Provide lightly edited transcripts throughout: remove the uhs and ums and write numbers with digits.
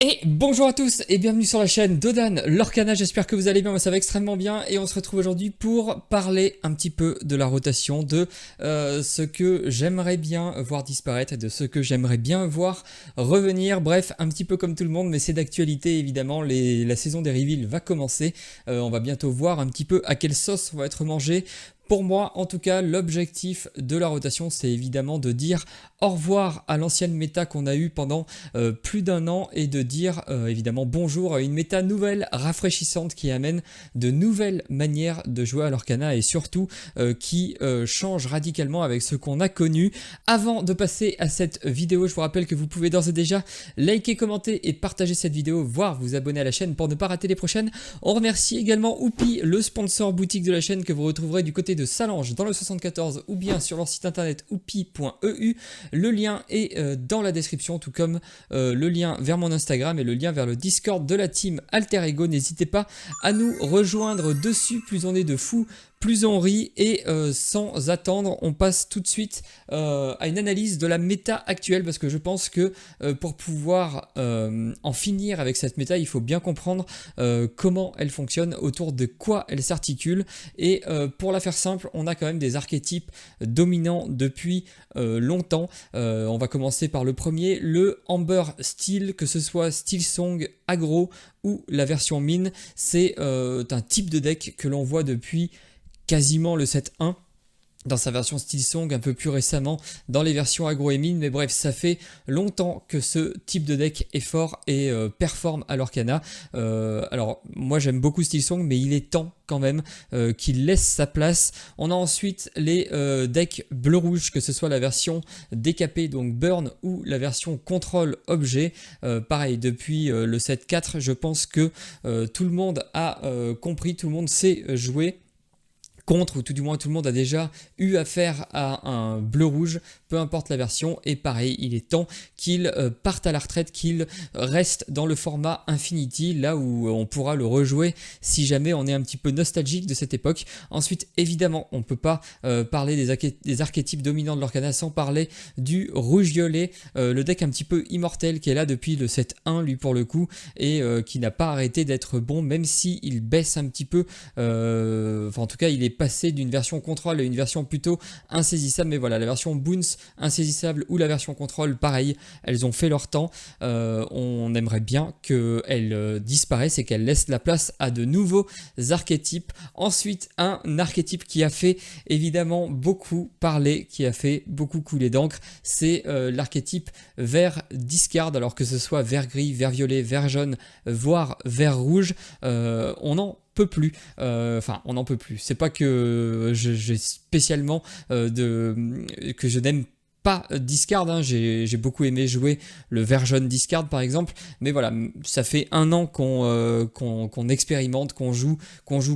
Et bonjour à tous et bienvenue sur la chaîne Dodan Lorcana, j'espère que vous allez bien, moi ça va extrêmement bien et on se retrouve aujourd'hui pour parler un petit peu de la rotation, de ce que j'aimerais bien voir disparaître et de ce que j'aimerais bien voir revenir, bref un petit peu comme tout le monde mais c'est d'actualité évidemment, la saison des reveals va commencer, on va bientôt voir un petit peu à quelle sauce on va être mangé. Pour moi, en tout cas, l'objectif de la rotation, c'est évidemment de dire au revoir à l'ancienne méta qu'on a eue pendant plus d'un an et de dire évidemment bonjour à une méta nouvelle, rafraîchissante qui amène de nouvelles manières de jouer à l'Orcana et surtout qui change radicalement avec ce qu'on a connu. Avant de passer à cette vidéo, je vous rappelle que vous pouvez d'ores et déjà liker, commenter et partager cette vidéo, voire vous abonner à la chaîne pour ne pas rater les prochaines. On remercie également Oupi, le sponsor boutique de la chaîne que vous retrouverez du côté de Salange dans le 74 ou bien sur leur site internet oupi.eu. Le lien est dans la description, tout comme le lien vers mon Instagram et le lien vers le Discord de la team Alter Ego. N'hésitez pas à nous rejoindre dessus, plus on est de fous, plus on rit et sans attendre, on passe tout de suite à une analyse de la méta actuelle parce que je pense que pour pouvoir en finir avec cette méta, il faut bien comprendre comment elle fonctionne, autour de quoi elle s'articule et pour la faire simple, on a quand même des archétypes dominants depuis longtemps. On va commencer par le premier, le Amber Steel, que ce soit Steel Song, Aggro ou la version mine, c'est un type de deck que l'on voit depuis quasiment le set 1 dans sa version Steel Song, un peu plus récemment dans les versions Aggro et Mine, mais bref, ça fait longtemps que ce type de deck est fort et performe à l'Orcana. Alors, moi j'aime beaucoup Steel Song, mais il est temps quand même qu'il laisse sa place. On a ensuite les decks bleu-rouge, que ce soit la version décapée, donc Burn, ou la version Contrôle Objet. Pareil, depuis le set 4, je pense que tout le monde a compris, tout le monde sait jouer contre, ou tout du moins tout le monde a déjà eu affaire à un bleu-rouge, peu importe la version, et pareil, il est temps qu'il parte à la retraite, qu'il reste dans le format Infinity, là où on pourra le rejouer si jamais on est un petit peu nostalgique de cette époque. Ensuite, évidemment, on ne peut pas parler des archétypes dominants de l'Orcana sans parler du rouge-violet, le deck un petit peu immortel qui est là depuis le set 1, lui pour le coup, et qui n'a pas arrêté d'être bon, même si il baisse un petit peu, enfin en tout cas il est passé d'une version contrôle à une version plutôt insaisissable, mais voilà, la version Bounce insaisissable ou la version contrôle, pareil, elles ont fait leur temps. On aimerait bien qu'elles disparaissent et qu'elles laissent la place à de nouveaux archétypes. Ensuite, un archétype qui a fait évidemment beaucoup parler, qui a fait beaucoup couler d'encre, c'est l'archétype vert discard, alors que ce soit vert gris, vert violet, vert jaune, voire vert rouge, on en peut plus, enfin on n'en peut plus, c'est pas que j'ai spécialement que je n'aime pas discard, hein. J'ai beaucoup aimé jouer le vert jaune discard par exemple, mais voilà, ça fait un an qu'on expérimente, qu'on joue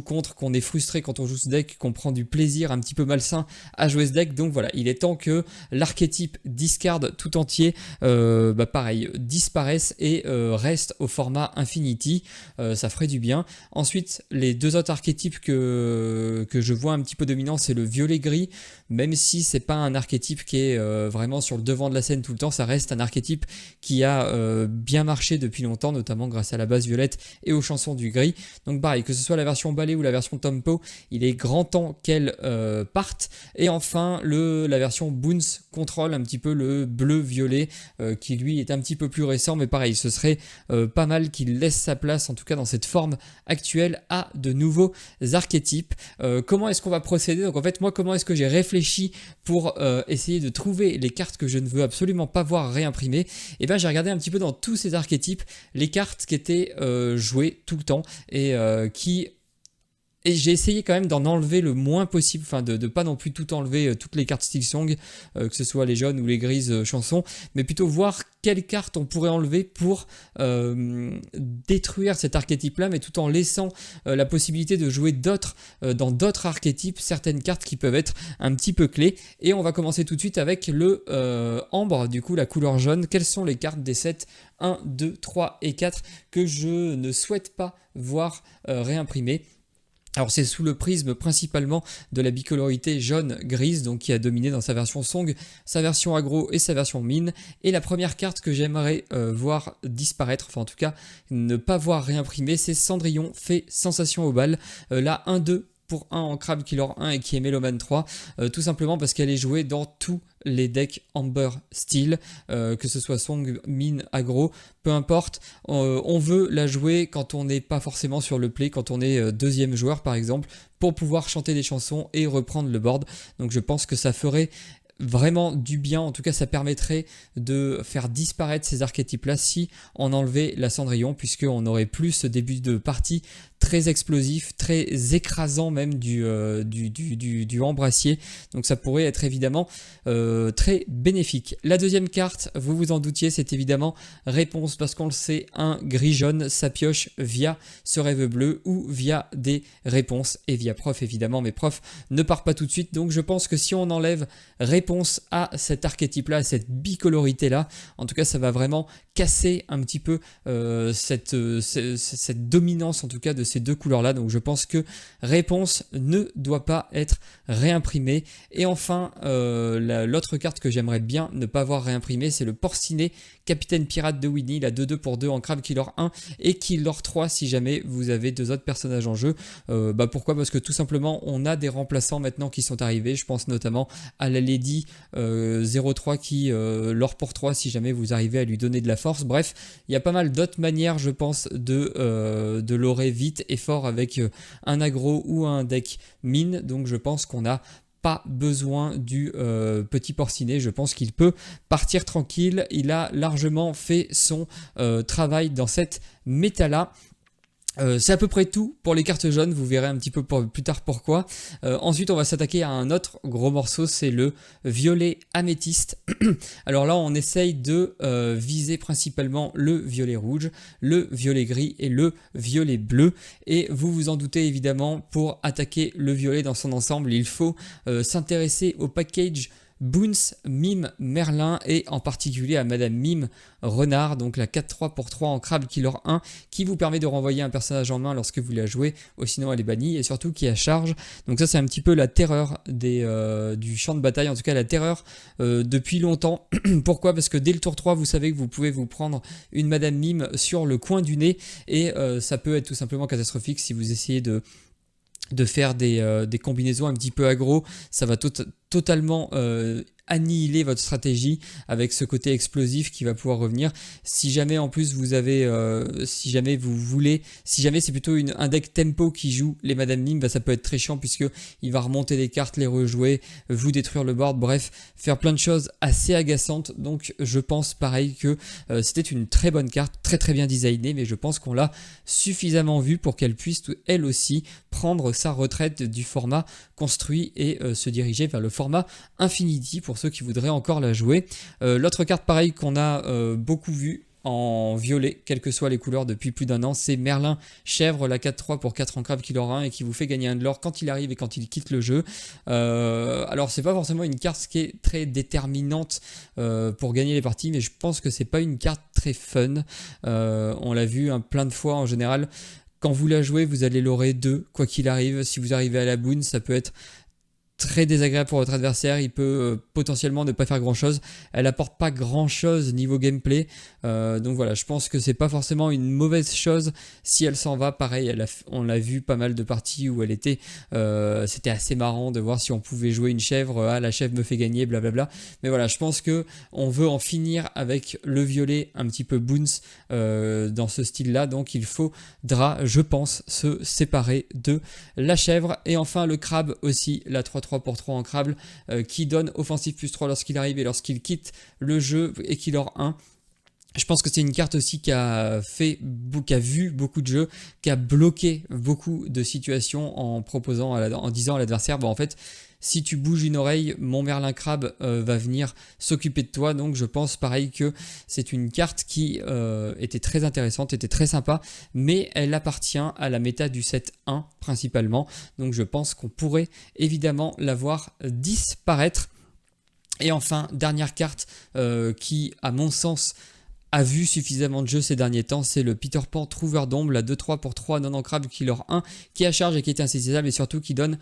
contre, qu'on est frustré quand on joue ce deck, qu'on prend du plaisir un petit peu malsain à jouer ce deck, donc voilà, il est temps que l'archétype discard tout entier, pareil, disparaisse et reste au format Infinity, ça ferait du bien. Ensuite, les deux autres archétypes que je vois un petit peu dominants, c'est le violet-gris, même si c'est pas un archétype qui est vraiment sur le devant de la scène tout le temps, ça reste un archétype qui a bien marché depuis longtemps, notamment grâce à la base violette et aux chansons du gris. Donc pareil, que ce soit la version ballet ou la version tempo, il est grand temps qu'elle parte. Et enfin, la version Bounce contrôle un petit peu le bleu-violet, qui lui est un petit peu plus récent, mais pareil, ce serait pas mal qu'il laisse sa place, en tout cas dans cette forme actuelle, à de nouveaux archétypes. Comment est-ce qu'on va procéder? Donc en fait, moi, comment est-ce que j'ai réfléchi pour essayer de trouver les cartes que je ne veux absolument pas voir réimprimées? Et bien j'ai regardé un petit peu dans tous ces archétypes les cartes qui étaient jouées tout le temps et j'ai essayé quand même d'en enlever le moins possible, enfin de pas non plus tout enlever, toutes les cartes Steel Song, que ce soit les jaunes ou les grises chansons, mais plutôt voir quelles cartes on pourrait enlever pour détruire cet archétype-là, mais tout en laissant la possibilité de jouer dans d'autres archétypes, certaines cartes qui peuvent être un petit peu clés. Et on va commencer tout de suite avec le ambre, du coup la couleur jaune. Quelles sont les cartes des sets 1, 2, 3 et 4 que je ne souhaite pas voir réimprimées? Alors c'est sous le prisme principalement de la bicolorité jaune-grise, donc qui a dominé dans sa version Song, sa version aggro et sa version mine. Et la première carte que j'aimerais voir disparaître, enfin en tout cas ne pas voir réimprimer, c'est Cendrillon fait sensation au bal. La 1-2 pour 1 en Crab Killer 1 et qui est Meloman 3, tout simplement parce qu'elle est jouée dans tous les decks Amber Steel, que ce soit Song, Mine, Aggro, peu importe. On veut la jouer quand on n'est pas forcément sur le play, quand on est deuxième joueur par exemple, pour pouvoir chanter des chansons et reprendre le board. Donc je pense que ça ferait vraiment du bien, en tout cas ça permettrait de faire disparaître ces archétypes là si on enlevait la Cendrillon, puisqu'on n'aurait plus ce début de partie très explosif, très écrasant même du embrassier, donc ça pourrait être évidemment très bénéfique. La deuxième carte, vous vous en doutiez, c'est évidemment Réponse, parce qu'on le sait, un gris-jaune, ça pioche via ce rêve bleu ou via des réponses, et via prof évidemment, mais prof ne part pas tout de suite, donc je pense que si on enlève Réponse à cet archétype là, à cette bicolorité là, en tout cas ça va vraiment casser un petit peu cette dominance en tout cas de ces deux couleurs là, donc je pense que Réponse ne doit pas être réimprimée. Et enfin l'autre carte que j'aimerais bien ne pas voir réimprimée, c'est le Porcinet Capitaine Pirate de Winnie, la 2-2 pour 2 en Crab Killer 1 et Killer 3 si jamais vous avez deux autres personnages en jeu. Pourquoi? Parce que tout simplement on a des remplaçants maintenant qui sont arrivés, je pense notamment à la Lady 03 qui l'or pour 3 si jamais vous arrivez à lui donner de la force. Bref, il y a pas mal d'autres manières je pense de l'orer vite et fort avec un aggro ou un deck mine, donc je pense qu'on a pas besoin du petit Porcinet, je pense qu'il peut partir tranquille, il a largement fait son travail dans cette méta là. C'est à peu près tout pour les cartes jaunes, vous verrez un petit peu plus tard pourquoi. Ensuite on va s'attaquer à un autre gros morceau, c'est le violet améthyste. Alors là on essaye de viser principalement le violet rouge, le violet gris et le violet bleu. Et vous vous en doutez évidemment, pour attaquer le violet dans son ensemble, il faut s'intéresser au package Boons, Mime, Merlin et en particulier à Madame Mime Renard, donc la 4-3 pour 3 en Crab Killer 1 qui vous permet de renvoyer un personnage en main lorsque vous la jouez, ou sinon elle est bannie, et surtout qui a charge. Donc ça c'est un petit peu la terreur du champ de bataille, en tout cas la terreur depuis longtemps. Pourquoi? Parce que dès le tour 3 vous savez que vous pouvez vous prendre une Madame Mime sur le coin du nez et ça peut être tout simplement catastrophique si vous essayez de faire des combinaisons un petit peu aggro. Ça va totalement annihiler votre stratégie avec ce côté explosif qui va pouvoir revenir. Si jamais en plus vous avez, si jamais c'est plutôt un deck tempo qui joue les Madame Mime, ça peut être très chiant puisque il va remonter des cartes, les rejouer, vous détruire le board, bref, faire plein de choses assez agaçantes. Donc je pense pareil que c'était une très bonne carte, très très bien designée, mais je pense qu'on l'a suffisamment vue pour qu'elle puisse elle aussi prendre sa retraite du format construit et se diriger vers le format Infinity pour ceux qui voudraient encore la jouer. L'autre carte pareil qu'on a beaucoup vue en violet, quelles que soient les couleurs depuis plus d'un an, c'est Merlin Chèvre, la 4-3 pour 4 en Crab Killer 1 et qui vous fait gagner un de l'or quand il arrive et quand il quitte le jeu. Alors c'est pas forcément une carte qui est très déterminante pour gagner les parties, mais je pense que c'est pas une carte très fun. On l'a vu plein de fois en général. Quand vous la jouez, vous allez l'aurer 2, quoi qu'il arrive. Si vous arrivez à la boon, ça peut être très désagréable pour votre adversaire, il peut potentiellement ne pas faire grand chose, elle apporte pas grand chose niveau gameplay, donc voilà, je pense que c'est pas forcément une mauvaise chose si elle s'en va. Pareil, on l'a vu pas mal de parties où elle était, c'était assez marrant de voir si on pouvait jouer une chèvre, la chèvre me fait gagner, blablabla, mais voilà, je pense que on veut en finir avec le violet un petit peu boons dans ce style là, donc il faudra, je pense, se séparer de la chèvre. Et enfin le crabe aussi, la 3-3 pour 3 en crabe qui donne offensif plus 3 lorsqu'il arrive et lorsqu'il quitte le jeu et qu'il aura 1. Je pense que c'est une carte aussi qui a vu beaucoup de jeux, qui a bloqué beaucoup de situations en proposant, en disant à l'adversaire, en fait, si tu bouges une oreille, mon Merlin Crabe va venir s'occuper de toi. Donc je pense pareil que c'est une carte qui était très intéressante, était très sympa, mais elle appartient à la méta du set 1 principalement. Donc je pense qu'on pourrait évidemment la voir disparaître. Et enfin, dernière carte qui, à mon sens, a vu suffisamment de jeux ces derniers temps, c'est le Peter Pan Trouveur d'ombre, la 2-3 pour 3 non ancrable Killer 1 qui a charge et qui est insaisissable et surtout qui donne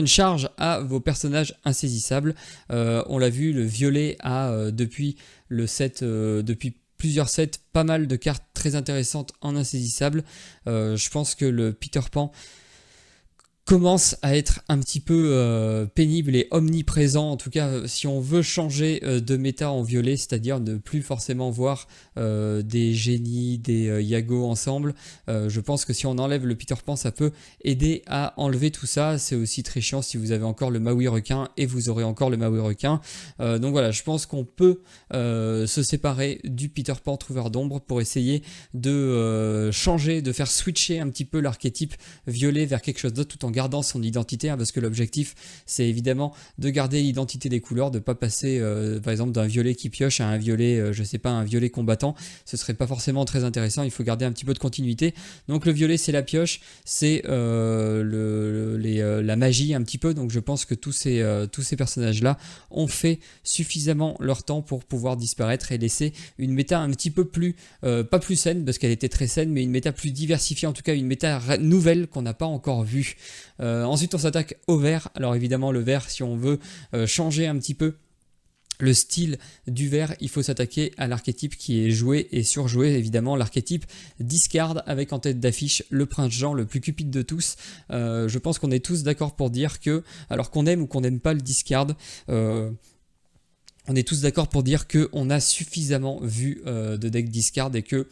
charge à vos personnages insaisissables. On l'a vu, le violet a depuis le set, depuis plusieurs sets, pas mal de cartes très intéressantes en insaisissable. Je pense que le Peter Pan commence à être un petit peu pénible et omniprésent, en tout cas si on veut changer de méta en violet, c'est-à-dire ne plus forcément voir des génies, des Yago ensemble. Je pense que si on enlève le Peter Pan, ça peut aider à enlever tout ça. C'est aussi très chiant si vous avez encore le Maui requin et vous aurez encore le Maui requin. Donc voilà, je pense qu'on peut se séparer du Peter Pan Trouveur d'ombre pour essayer de changer, de faire switcher un petit peu l'archétype violet vers quelque chose d'autre tout en gardant son identité, parce que l'objectif c'est évidemment de garder l'identité des couleurs, de pas passer par exemple d'un violet qui pioche à un violet, je sais pas, un violet combattant. Ce serait pas forcément très intéressant, il faut garder un petit peu de continuité. Donc le violet c'est la pioche, c'est la magie un petit peu, donc je pense que tous ces personnages là ont fait suffisamment leur temps pour pouvoir disparaître et laisser une méta un petit peu plus, pas plus saine parce qu'elle était très saine, mais une méta plus diversifiée, en tout cas une méta nouvelle qu'on n'a pas encore vue. Ensuite on s'attaque au vert. Alors évidemment le vert, si on veut changer un petit peu le style du vert, il faut s'attaquer à l'archétype qui est joué et surjoué, évidemment l'archétype discard, avec en tête d'affiche le prince Jean, le plus cupide de tous. Je pense qu'on est tous d'accord pour dire que, alors qu'on aime ou qu'on n'aime pas le discard, on est tous d'accord pour dire qu'on a suffisamment vu de deck discard et que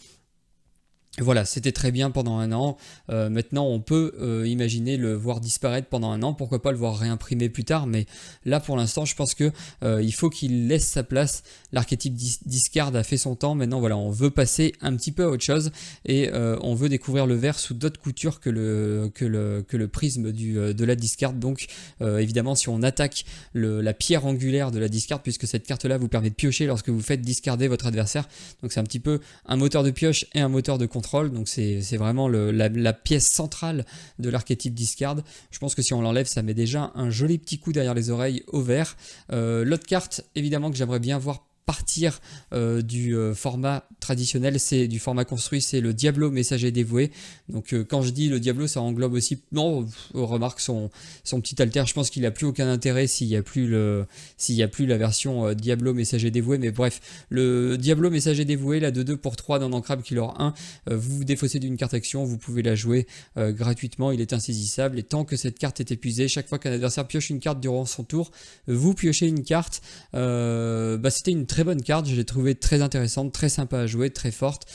voilà, c'était très bien pendant un an. Maintenant, on peut imaginer le voir disparaître pendant un an. Pourquoi pas le voir réimprimer plus tard. Mais là, pour l'instant, je pense que il faut qu'il laisse sa place. L'archétype discard a fait son temps. Maintenant, voilà, on veut passer un petit peu à autre chose et on veut découvrir le vert sous d'autres coutures que le prisme de la discard. Donc, évidemment, si on attaque la pierre angulaire de la discard, puisque cette carte-là vous permet de piocher lorsque vous faites discarder votre adversaire. Donc, c'est un petit peu un moteur de pioche et un moteur de contrôle. Donc c'est vraiment la pièce centrale de l'archétype discard. Je pense que si on l'enlève, ça met déjà un joli petit coup derrière les oreilles au vert. L'autre carte évidemment que j'aimerais bien voir partir du format traditionnel, c'est du format construit, c'est le Diablo messager dévoué. Donc quand je dis le Diablo, ça englobe aussi, non, remarque son petit alter, je pense qu'il n'a plus aucun intérêt s'il n'y a plus la version Diablo messager dévoué, mais bref, le Diablo messager dévoué, la 2-2 pour 3 non ancrable Killer 1, vous vous défaussez d'une carte action, vous pouvez la jouer gratuitement, il est insaisissable, et tant que cette carte est épuisée, chaque fois qu'un adversaire pioche une carte durant son tour, vous piochez une carte. C'était une très bonne carte, je l'ai trouvée très intéressante, très sympa à jouer, très forte,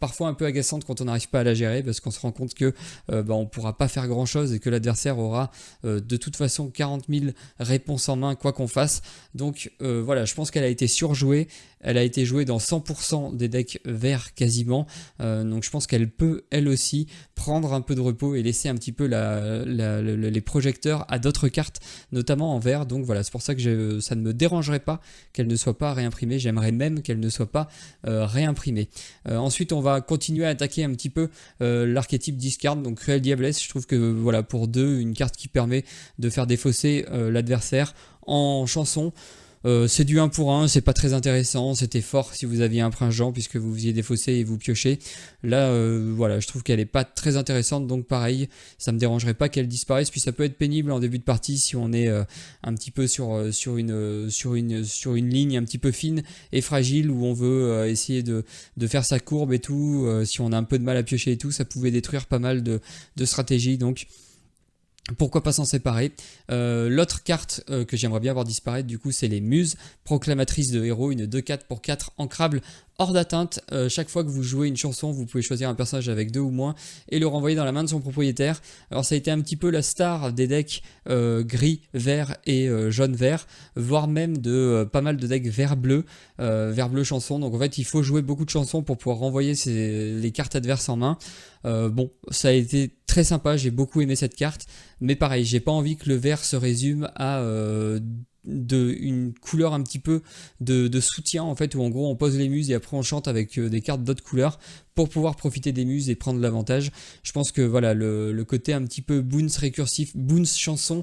parfois un peu agaçante quand on n'arrive pas à la gérer parce qu'on se rend compte que on pourra pas faire grand chose et que l'adversaire aura de toute façon 40 000 réponses en main quoi qu'on fasse. Donc voilà, je pense qu'elle a été surjouée, elle a été jouée dans 100% des decks verts quasiment, donc je pense qu'elle peut elle aussi prendre un peu de repos et laisser un petit peu les projecteurs à d'autres cartes, notamment en vert. Donc voilà, c'est pour ça que ça ne me dérangerait pas qu'elle ne soit pas réimprimée, j'aimerais même qu'elle ne soit pas réimprimée. Ensuite on va continuer à attaquer un petit peu l'archétype discard, donc Cruel Diablesse. Je trouve que voilà, pour 2, une carte qui permet de faire défausser l'adversaire en chanson. C'est du 1 pour 1, c'est pas très intéressant, c'était fort si vous aviez un prince Jean puisque vous faisiez défausser et vous piochez. Là voilà, je trouve qu'elle est pas très intéressante, donc pareil, ça me dérangerait pas qu'elle disparaisse, puis ça peut être pénible en début de partie si on est un petit peu sur une ligne un petit peu fine et fragile où on veut essayer de faire sa courbe et tout, si on a un peu de mal à piocher et tout, ça pouvait détruire pas mal de stratégies, donc pourquoi pas s'en séparer. L'autre carte que j'aimerais bien voir disparaître du coup, c'est les muses proclamatrices de héros, une 2-4 pour 4 ancrable hors d'atteinte. Chaque fois que vous jouez une chanson, vous pouvez choisir un personnage avec 2 ou moins et le renvoyer dans la main de son propriétaire. Alors ça a été un petit peu la star des decks gris, vert et jaune-vert, voire même de pas mal de decks vert-bleu chanson. Donc en fait il faut jouer beaucoup de chansons pour pouvoir renvoyer les cartes adverses en main. Bon, ça a été très sympa, j'ai beaucoup aimé cette carte, mais pareil, j'ai pas envie que le vert se résume à une couleur un petit peu de soutien en fait, où en gros on pose les muses et après on chante avec des cartes d'autres couleurs pour pouvoir profiter des muses et prendre l'avantage. Je pense que voilà, le côté un petit peu bounce récursif, bounce chanson,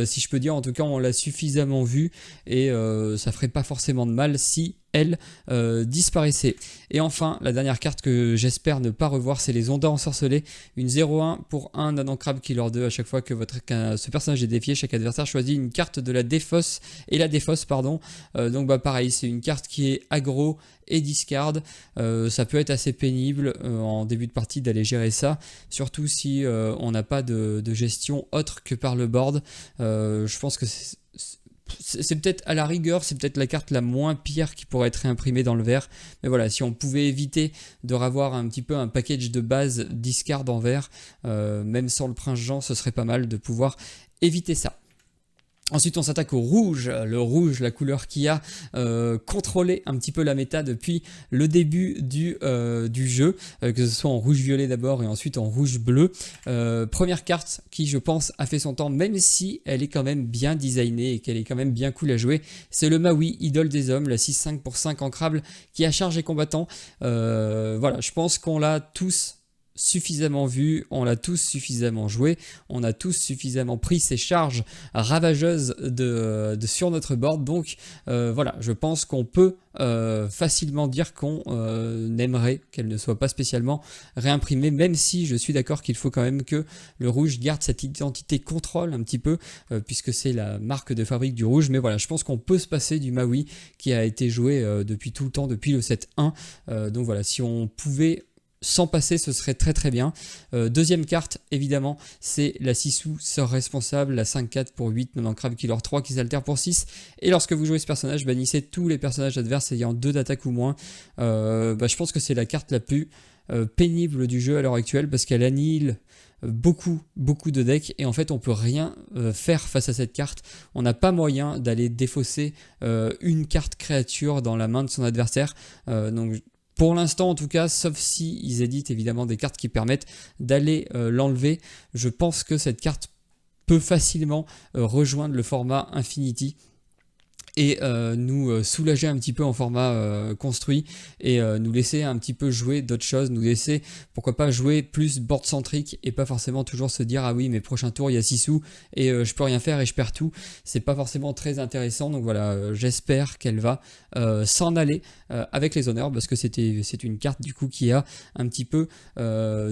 si je peux dire, en tout cas on l'a suffisamment vu et ça ferait pas forcément de mal si elle, disparaissait. Et enfin, la dernière carte que j'espère ne pas revoir, c'est les Ondas ensorcelés. Une 0-1 pour un non-ancrable Killer 2. À chaque fois que ce personnage est défié, chaque adversaire choisit une carte de la défausse et la défausse, pardon. Donc pareil, c'est une carte qui est aggro et discard. Ça peut être assez pénible en début de partie d'aller gérer ça, surtout si on n'a pas de gestion autre que par le board. Je pense que c'est peut-être à la rigueur, c'est peut-être la carte la moins pire qui pourrait être réimprimée dans le vert. Mais voilà, si on pouvait éviter de revoir un petit peu un package de base discard en vert, même sans le Prince Jean, ce serait pas mal de pouvoir éviter ça. Ensuite, on s'attaque au rouge. Le rouge, la couleur qui a contrôlé un petit peu la méta depuis le début du jeu, que ce soit en rouge-violet d'abord et ensuite en rouge-bleu. Première carte qui, je pense, a fait son temps, même si elle est quand même bien designée et qu'elle est quand même bien cool à jouer. C'est le Maui, idole des hommes, la 6-5 pour 5 ancrable qui a charge et combattant. Voilà, je pense qu'on l'a tous suffisamment vu, on l'a tous suffisamment joué, on a tous suffisamment pris ces charges ravageuses sur notre board, donc voilà, je pense qu'on peut facilement dire qu'on aimerait qu'elle ne soit pas spécialement réimprimée, même si je suis d'accord qu'il faut quand même que le rouge garde cette identité contrôle un petit peu, puisque c'est la marque de fabrique du rouge, mais voilà, je pense qu'on peut se passer du Maui qui a été joué depuis tout le temps, depuis le set 1, donc voilà, si on pouvait s'en passer, ce serait très très bien. Deuxième carte, évidemment, c'est la Sisu, sœur responsable, la 5-4 pour 8, non-ancrable Killer 3 qui s'altère pour 6. Et lorsque vous jouez ce personnage, bannissez tous les personnages adverses ayant 2 d'attaque ou moins. Je pense que c'est la carte la plus pénible du jeu à l'heure actuelle parce qu'elle annihile beaucoup de decks et en fait on peut rien faire face à cette carte. On n'a pas moyen d'aller défausser une carte créature dans la main de son adversaire. Donc pour l'instant en tout cas, sauf si ils éditent évidemment des cartes qui permettent d'aller l'enlever, je pense que cette carte peut facilement rejoindre le format Infinity et nous soulager un petit peu en format construit et nous laisser un petit peu jouer d'autres choses, nous laisser pourquoi pas jouer plus board centrique et pas forcément toujours se dire ah oui mais prochain tour il y a 6 sous et je peux rien faire et je perds tout, c'est pas forcément très intéressant. Donc voilà, j'espère qu'elle va s'en aller avec les honneurs parce que c'est une carte du coup qui a un petit peu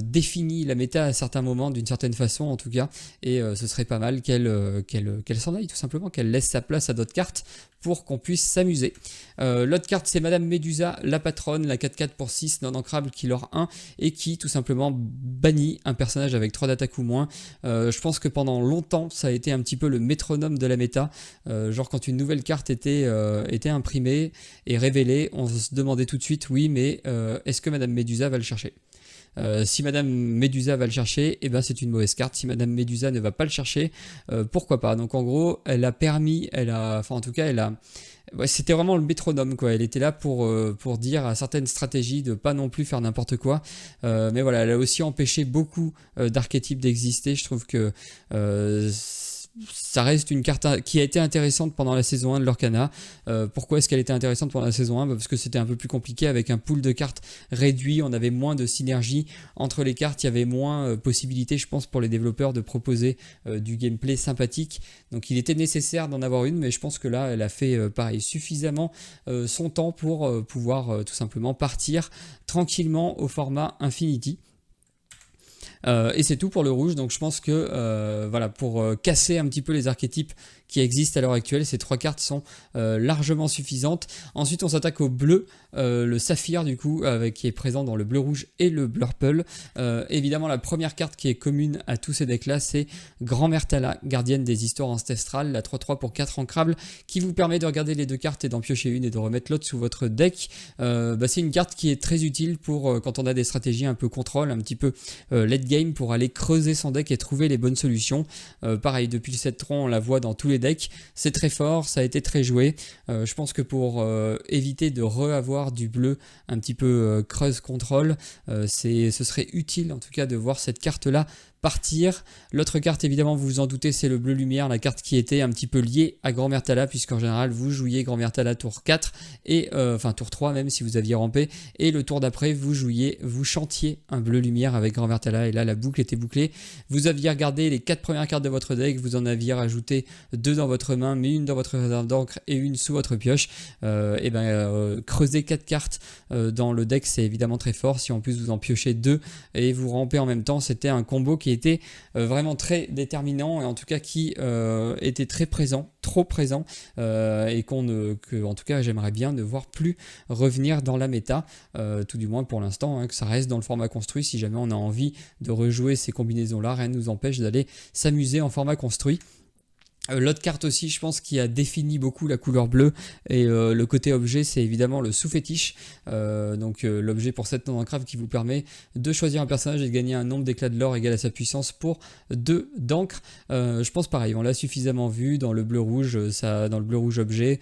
défini la méta à certains moments d'une certaine façon en tout cas, et ce serait pas mal qu'elle s'en aille tout simplement, qu'elle laisse sa place à d'autres cartes pour qu'on puisse s'amuser. L'autre carte c'est Madame Médusa, la patronne, la 4-4 pour 6 non ancrable Killer 1 et qui tout simplement bannit un personnage avec 3 d'attaque ou moins. Je pense que pendant longtemps ça a été un petit peu le métronome de la méta, genre quand une nouvelle carte était imprimée et révélée, on se demandait tout de suite oui mais est-ce que Madame Médusa va le chercher? Si Madame Médusa va le chercher, eh ben c'est une mauvaise carte. Si Madame Médusa ne va pas le chercher, pourquoi pas. Donc en gros, ouais, c'était vraiment le métronome quoi. Elle était là pour dire à certaines stratégies de pas non plus faire n'importe quoi. Mais voilà, elle a aussi empêché beaucoup d'archétypes d'exister. Je trouve que ça reste une carte qui a été intéressante pendant la saison 1 de Lorcana. Pourquoi est-ce qu'elle était intéressante pendant la saison 1 ? Parce que c'était un peu plus compliqué avec un pool de cartes réduit, on avait moins de synergie entre les cartes, il y avait moins possibilités je pense pour les développeurs de proposer du gameplay sympathique. Donc il était nécessaire d'en avoir une, mais je pense que là elle a fait pareil suffisamment son temps pour pouvoir tout simplement partir tranquillement au format Infinity. Et c'est tout pour le rouge, donc je pense que voilà, pour casser un petit peu les archétypes qui existent à l'heure actuelle, ces 3 cartes sont largement suffisantes. Ensuite on s'attaque au bleu, le saphir du coup, qui est présent dans le bleu rouge et le blurple. Évidemment la première carte qui est commune à tous ces decks là, c'est Grand-Mère Thala, gardienne des histoires ancestrales, la 3-3 pour 4 ancrables, qui vous permet de regarder les 2 cartes et d'en piocher une et de remettre l'autre sous votre deck. C'est une carte qui est très utile pour quand on a des stratégies un peu contrôle, un petit peu late game, pour aller creuser son deck et trouver les bonnes solutions. Pareil, depuis le 7 tron on la voit dans tous les decks, c'est très fort, ça a été très joué. Je pense que pour éviter de re-avoir du bleu un petit peu creuse contrôle, ce serait utile en tout cas de voir cette carte là partir. L'autre carte, évidemment, vous vous en doutez, c'est le bleu lumière, la carte qui était un petit peu liée à Grand Myrtala, puisqu'en général, vous jouiez Grand Myrtala tour 4, et enfin tour 3 même si vous aviez rampé, et le tour d'après, vous chantiez un bleu lumière avec Grand Myrtala, et là, la boucle était bouclée. Vous aviez regardé les 4 premières cartes de votre deck, vous en aviez rajouté 2 dans votre main, mais une dans votre réserve d'encre et une sous votre pioche. Creuser 4 cartes dans le deck, c'est évidemment très fort. Si en plus vous en piochez 2 et vous rampez en même temps, c'était un combo qui était vraiment très déterminant, et en tout cas qui était très présent, trop présent, et que en tout cas j'aimerais bien ne voir plus revenir dans la méta, tout du moins pour l'instant, hein, que ça reste dans le format construit. Si jamais on a envie de rejouer ces combinaisons là, rien ne nous empêche d'aller s'amuser en format construit. L'autre carte aussi, je pense, qui a défini beaucoup la couleur bleue et le côté objet, c'est évidemment le sous-fétiche. L'objet pour 7 non-ancrables qui vous permet de choisir un personnage et de gagner un nombre d'éclats de l'or égal à sa puissance pour 2 d'encre. Je pense pareil, on l'a suffisamment vu dans le bleu-rouge, dans le bleu-rouge objet.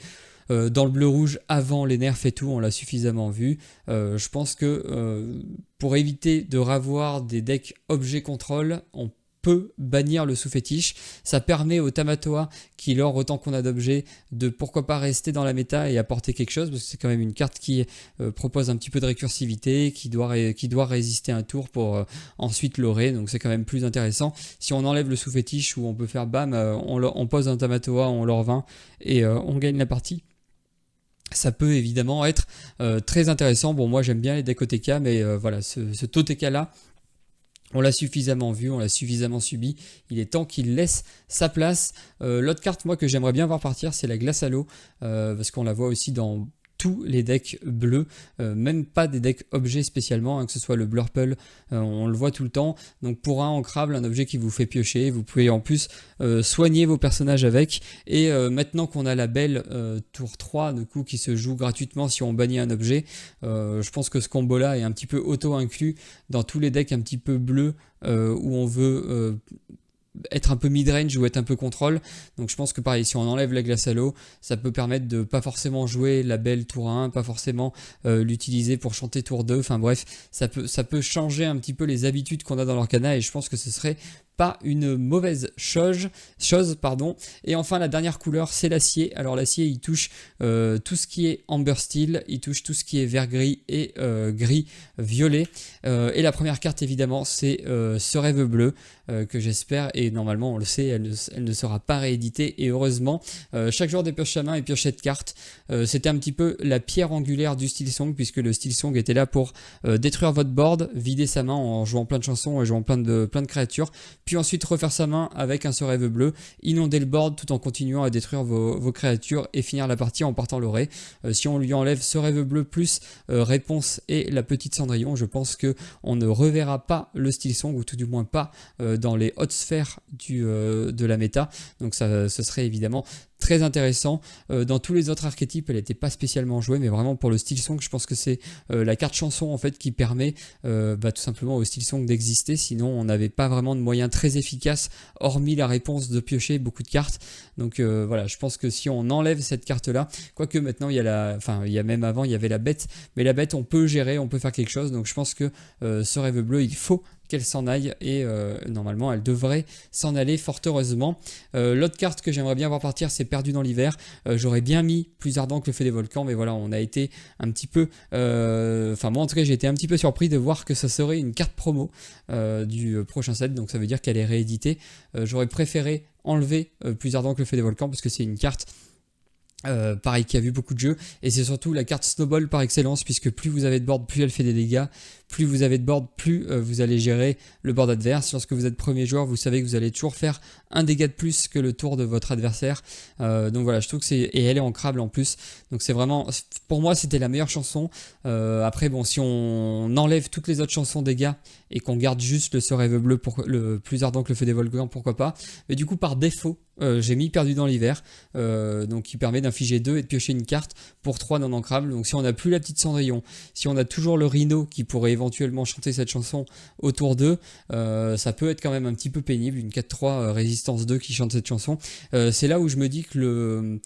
Dans le bleu-rouge avant les nerfs et tout, on l'a suffisamment vu. Je pense que pour éviter de revoir des decks objet contrôle, on peut bannir le sous-fétiche. Ça permet au Tamatoa qui lore autant qu'on a d'objets de pourquoi pas rester dans la méta et apporter quelque chose, parce que c'est quand même une carte qui propose un petit peu de récursivité, qui doit résister un tour pour ensuite lorer, donc c'est quand même plus intéressant. Si on enlève le sous-fétiche, où on peut faire bam, on pose un Tamatoa, on lore 20 et on gagne la partie. Ça peut évidemment être très intéressant. Bon, moi j'aime bien les decks OTK, mais voilà, ce TOTK là, on l'a suffisamment vu, on l'a suffisamment subi. Il est temps qu'il laisse sa place. L'autre carte, moi, que j'aimerais bien voir partir, c'est la glace à l'eau, parce qu'on la voit aussi dans tous les decks bleus, même pas des decks objets spécialement, hein, que ce soit le Blurple, on le voit tout le temps. Donc pour un ancrable, un objet qui vous fait piocher, vous pouvez en plus soigner vos personnages avec. Et maintenant qu'on a la belle tour 3 du coup, qui se joue gratuitement si on bannit un objet, je pense que ce combo là est un petit peu auto-inclus dans tous les decks un petit peu bleus où on veut être un peu mid-range ou être un peu contrôle. Donc je pense que pareil, si on enlève la glace à l'eau, ça peut permettre de pas forcément jouer la belle tour 1, pas forcément l'utiliser pour chanter tour 2. Enfin bref, ça peut changer un petit peu les habitudes qu'on a dans l'Arcana, et je pense que ce serait pas une mauvaise chose. Et enfin, la dernière couleur, c'est l'acier. Alors l'acier, il touche tout ce qui est amber steel, il touche tout ce qui est vert gris et gris violet. Et la première carte, évidemment, c'est ce rêve bleu que j'espère, et normalement on le sait, elle ne sera pas rééditée, et heureusement. Chaque joueur dépioche sa main et pioche cette carte. C'était un petit peu la pierre angulaire du Steel Song, puisque le Steel Song était là pour détruire votre board, vider sa main en jouant plein de chansons et jouant plein de créatures, puis ensuite refaire sa main avec un ce rêve bleu, inonder le board tout en continuant à détruire vos créatures et finir la partie en partant l'orée. Si on lui enlève ce rêve bleu plus réponse et la petite Cendrillon, je pense que on ne reverra pas le Steel Song, ou tout du moins pas dans les hautes sphères de la méta. Donc ce serait évidemment très intéressant. Dans tous les autres archétypes, elle n'était pas spécialement jouée, mais vraiment pour le Steel Song, je pense que c'est la carte chanson en fait qui permet tout simplement au Steel Song d'exister. Sinon, on n'avait pas vraiment de moyen très efficace, hormis la réponse de piocher beaucoup de cartes. Donc voilà, je pense que si on enlève cette carte-là, quoique maintenant il y a même avant il y avait la bête, mais la bête on peut gérer, on peut faire quelque chose. Donc je pense que ce rêve bleu, il faut qu'elle s'en aille, et normalement elle devrait s'en aller fort heureusement. L'autre carte que j'aimerais bien voir partir, c'est Perdu dans l'hiver. J'aurais bien mis Plus ardent que le feu des volcans, mais voilà, on a été un petit peu moi en tout cas j'ai été un petit peu surpris de voir que ça serait une carte promo du prochain set, donc ça veut dire qu'elle est rééditée. J'aurais préféré enlever Plus ardent que le feu des volcans, parce que c'est une carte pareil qui a vu beaucoup de jeux, et c'est surtout la carte snowball par excellence, puisque plus vous avez de board, plus elle fait des dégâts, plus vous avez de board, plus vous allez gérer le board adverse. Lorsque vous êtes premier joueur, vous savez que vous allez toujours faire un dégât de plus que le tour de votre adversaire. Donc voilà, je trouve que et elle est ancrable en plus. Donc c'est vraiment, pour moi, c'était la meilleure chanson. Après, bon, si on enlève toutes les autres chansons dégâts et qu'on garde juste le ce rêve bleu, pour le plus ardent que le feu des volcans, pourquoi pas. Mais du coup, par défaut, j'ai mis Perdu dans l'hiver, donc qui permet d'infliger 2 et de piocher une carte pour 3 non ancrables. Donc si on n'a plus la petite Cendrillon, si on a toujours le Rhino qui pourrait éventuellement chanter cette chanson au tour 2, ça peut être quand même un petit peu pénible, une 4-3 résistance 2 qui chante cette chanson. C'est là où je me dis que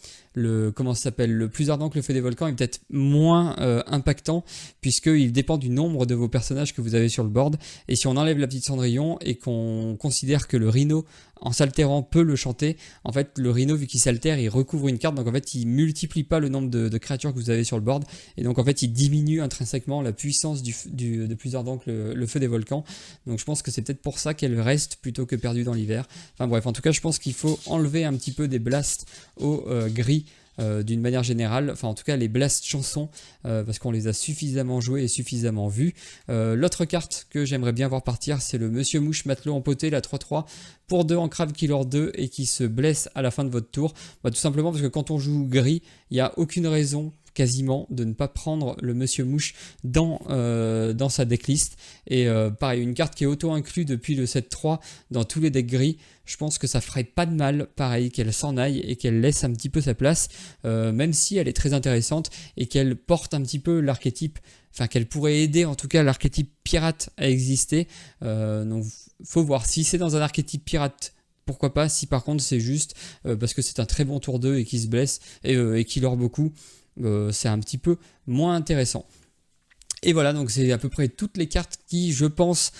comment ça s'appelle, le plus ardent que le feu des volcans est peut-être moins impactant, puisqu'il dépend du nombre de vos personnages que vous avez sur le board. Et si on enlève la petite Cendrillon et qu'on considère que le Rhino, en s'altérant, peut le chanter, en fait le Rhino, vu qu'il s'altère, il recouvre une carte, donc en fait il multiplie pas le nombre de créatures que vous avez sur le board, et donc en fait il diminue intrinsèquement la puissance de plus ardent que le feu des volcans. Donc je pense que c'est peut-être pour ça qu'elle reste plutôt que perdue dans l'hiver. Enfin bref, en tout cas je pense qu'il faut enlever un petit peu des blasts au gris, d'une manière générale, enfin en tout cas les blasts chansons, parce qu'on les a suffisamment joués et suffisamment vus. L'autre carte que j'aimerais bien voir partir, c'est le Monsieur Mouche Matelot Empoté, la 3-3 pour 2 en Crab Killer 2 et qui se blesse à la fin de votre tour. Tout simplement parce que quand on joue gris, il n'y a aucune raison quasiment de ne pas prendre le Monsieur Mouche dans sa decklist. Et pareil, une carte qui est auto-inclue depuis le 7-3 dans tous les decks gris, je pense que ça ferait pas de mal, pareil, qu'elle s'en aille et qu'elle laisse un petit peu sa place, même si elle est très intéressante et qu'elle porte un petit peu l'archétype, enfin qu'elle pourrait aider en tout cas l'archétype pirate à exister. Donc faut voir si c'est dans un archétype pirate. Pourquoi pas, si par contre c'est juste parce que c'est un très bon tour 2 et qu'il se blesse et qu'il aura beaucoup, c'est un petit peu moins intéressant. Et voilà, donc c'est à peu près toutes les cartes qui, je pense,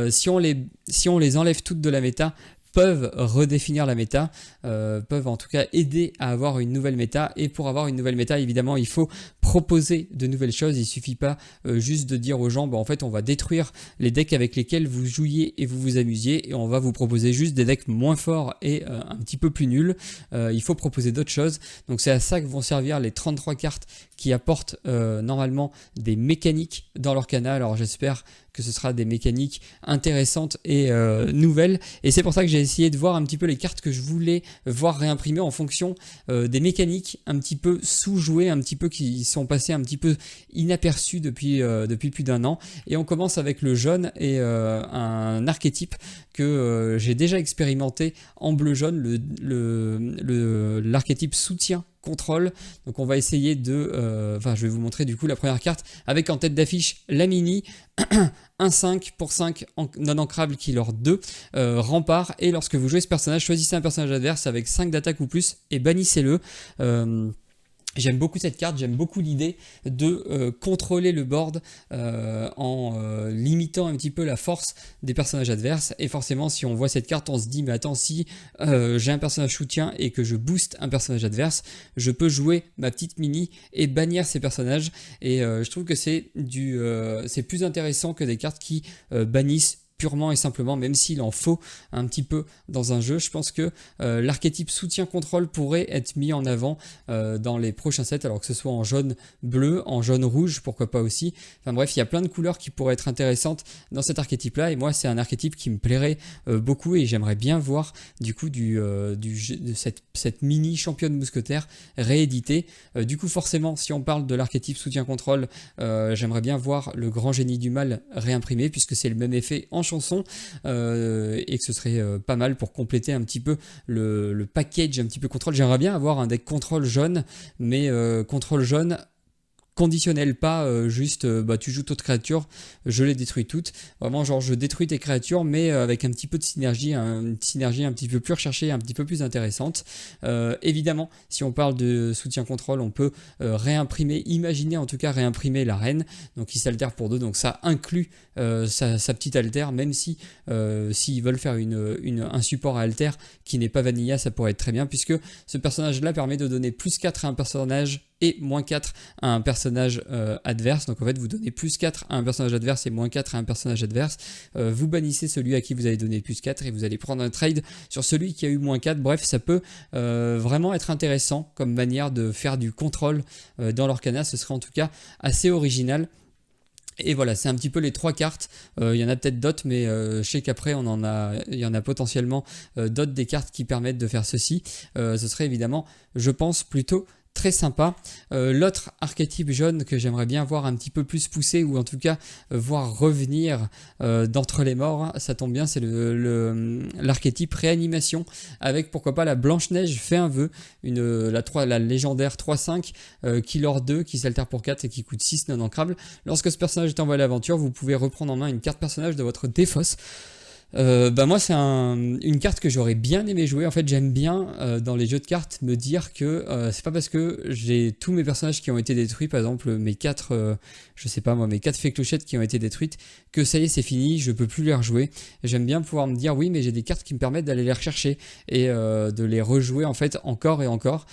si on les enlève toutes de la méta, peuvent redéfinir la méta, peuvent en tout cas aider à avoir une nouvelle méta. Et pour avoir une nouvelle méta, évidemment, il faut proposer de nouvelles choses. Il ne suffit pas juste de dire aux gens, en fait, on va détruire les decks avec lesquels vous jouiez et vous vous amusiez, et on va vous proposer juste des decks moins forts et un petit peu plus nuls. Il faut proposer d'autres choses. Donc c'est à ça que vont servir les 33 cartes qui apportent normalement des mécaniques dans l'Orcana. Alors j'espère que ce sera des mécaniques intéressantes et nouvelles. Et c'est pour ça que j'ai essayé de voir un petit peu les cartes que je voulais voir réimprimées en fonction des mécaniques un petit peu sous-jouées, un petit peu qui sont passées un petit peu inaperçues depuis plus d'un an. Et on commence avec le jaune et un archétype que j'ai déjà expérimenté en bleu-jaune, l'archétype soutien contrôle. Donc on va essayer de... je vais vous montrer du coup la première carte avec en tête d'affiche la mini 1-5 pour 5 non ancrable Killer 2 rempart, et lorsque vous jouez ce personnage, choisissez un personnage adverse avec 5 d'attaque ou plus et bannissez-le. J'aime beaucoup cette carte, j'aime beaucoup l'idée de contrôler le board en limitant un petit peu la force des personnages adverses. Et forcément, si on voit cette carte, on se dit, mais attends, si j'ai un personnage soutien et que je booste un personnage adverse, je peux jouer ma petite mini et bannir ces personnages. Et je trouve que c'est plus intéressant que des cartes qui bannissent purement et simplement, même s'il en faut un petit peu dans un jeu. Je pense que l'archétype soutien-contrôle pourrait être mis en avant dans les prochains sets, alors que ce soit en jaune bleu, en jaune rouge, pourquoi pas aussi. Enfin bref, il y a plein de couleurs qui pourraient être intéressantes dans cet archétype-là, et moi c'est un archétype qui me plairait beaucoup, et j'aimerais bien voir du coup de cette mini championne mousquetaire rééditée. Du coup forcément, si on parle de l'archétype soutien-contrôle, j'aimerais bien voir le grand génie du mal réimprimé, puisque c'est le même effet en chanson, et que ce serait pas mal pour compléter un petit peu le package un petit peu contrôle. J'aimerais bien avoir un deck contrôle jaune, mais contrôle jaune conditionnel, pas juste tu joues toutes créatures, je les détruis toutes. Vraiment genre je détruis tes créatures, mais avec un petit peu de synergie, une synergie un petit peu plus recherchée, un petit peu plus intéressante. Évidemment, si on parle de soutien contrôle, on peut imaginer en tout cas réimprimer la reine, donc il s'altère pour 2, donc ça inclut sa petite alter, même si s'ils veulent faire un support à alter qui n'est pas vanilla, ça pourrait être très bien, puisque ce personnage là permet de donner plus 4 à un personnage et moins 4 à un personnage adverse. Donc en fait vous donnez plus 4 à un personnage adverse et moins 4 à un personnage adverse. Vous bannissez celui à qui vous avez donné plus 4 et vous allez prendre un trade sur celui qui a eu moins 4. Bref, ça peut vraiment être intéressant comme manière de faire du contrôle dans l'Orcana. Ce serait en tout cas assez original. Et voilà, c'est un petit peu les 3 cartes. Il y en a peut-être d'autres, mais je sais qu'après il y en a potentiellement d'autres des cartes qui permettent de faire ceci. Ce serait évidemment, je pense, plutôt très sympa. L'autre archétype jaune que j'aimerais bien voir un petit peu plus poussé, ou en tout cas voir revenir d'entre les morts, ça tombe bien, c'est l'archétype réanimation, avec pourquoi pas la Blanche-Neige fait un vœu, la légendaire 3-5 Killer 2 qui s'altère pour 4 et qui coûte 6 non ancrable. Lorsque ce personnage est envoyé à l'aventure, vous pouvez reprendre en main une carte personnage de votre défausse. Bah moi c'est une carte que j'aurais bien aimé jouer. En fait j'aime bien dans les jeux de cartes me dire que c'est pas parce que j'ai tous mes personnages qui ont été détruits, par exemple mes 4 je sais pas moi, mes 4 fées clochettes qui ont été détruites, que ça y est c'est fini, je peux plus les rejouer. J'aime bien pouvoir me dire oui mais j'ai des cartes qui me permettent d'aller les rechercher et de les rejouer en fait encore et encore.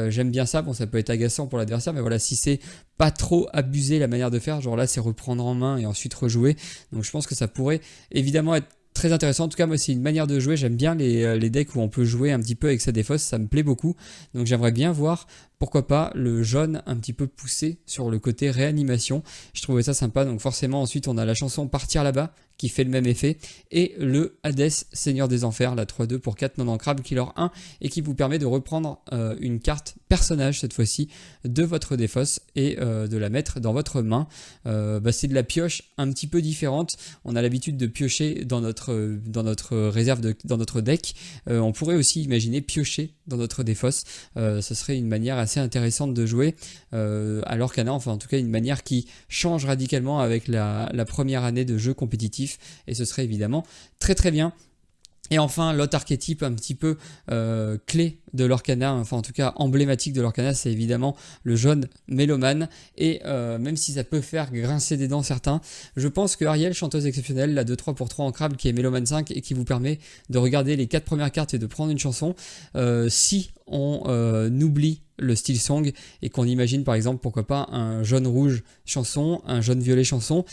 J'aime bien ça, bon ça peut être agaçant pour l'adversaire mais voilà, si c'est pas trop abusé la manière de faire, genre là c'est reprendre en main et ensuite rejouer, donc je pense que ça pourrait évidemment être très intéressant. En tout cas, moi, c'est une manière de jouer. J'aime bien les decks où on peut jouer un petit peu avec sa défausse. Ça me plaît beaucoup. Donc, j'aimerais bien voir, pourquoi pas, le jaune un petit peu poussé sur le côté réanimation. Je trouvais ça sympa. Donc, forcément, ensuite, on a la chanson Partir là-bas qui fait le même effet. Et le Hades, Seigneur des Enfers, la 3-2 pour 4 non ancrables, qui leur 1 et qui vous permet de reprendre une carte personnage, cette fois-ci, de votre défausse et de la mettre dans votre main. C'est de la pioche un petit peu différente. On a l'habitude de piocher dans notre réserve, dans notre deck. On pourrait aussi imaginer piocher dans notre défausse. Ce serait une manière assez intéressante de jouer. Alors qu'Anna, enfin en tout cas une manière qui change radicalement avec la première année de jeu compétitif. Et ce serait évidemment très très bien. Et enfin, l'autre archétype un petit peu clé de l'Orcana, enfin en tout cas emblématique de l'Orcana, c'est évidemment le jaune mélomane. Et même si ça peut faire grincer des dents certains, je pense que Ariel, chanteuse exceptionnelle, la 2-3 pour 3 ancrable qui est mélomane 5 et qui vous permet de regarder les 4 premières cartes et de prendre une chanson, si on oublie le style song et qu'on imagine par exemple pourquoi pas un jaune rouge chanson, un jaune violet chanson,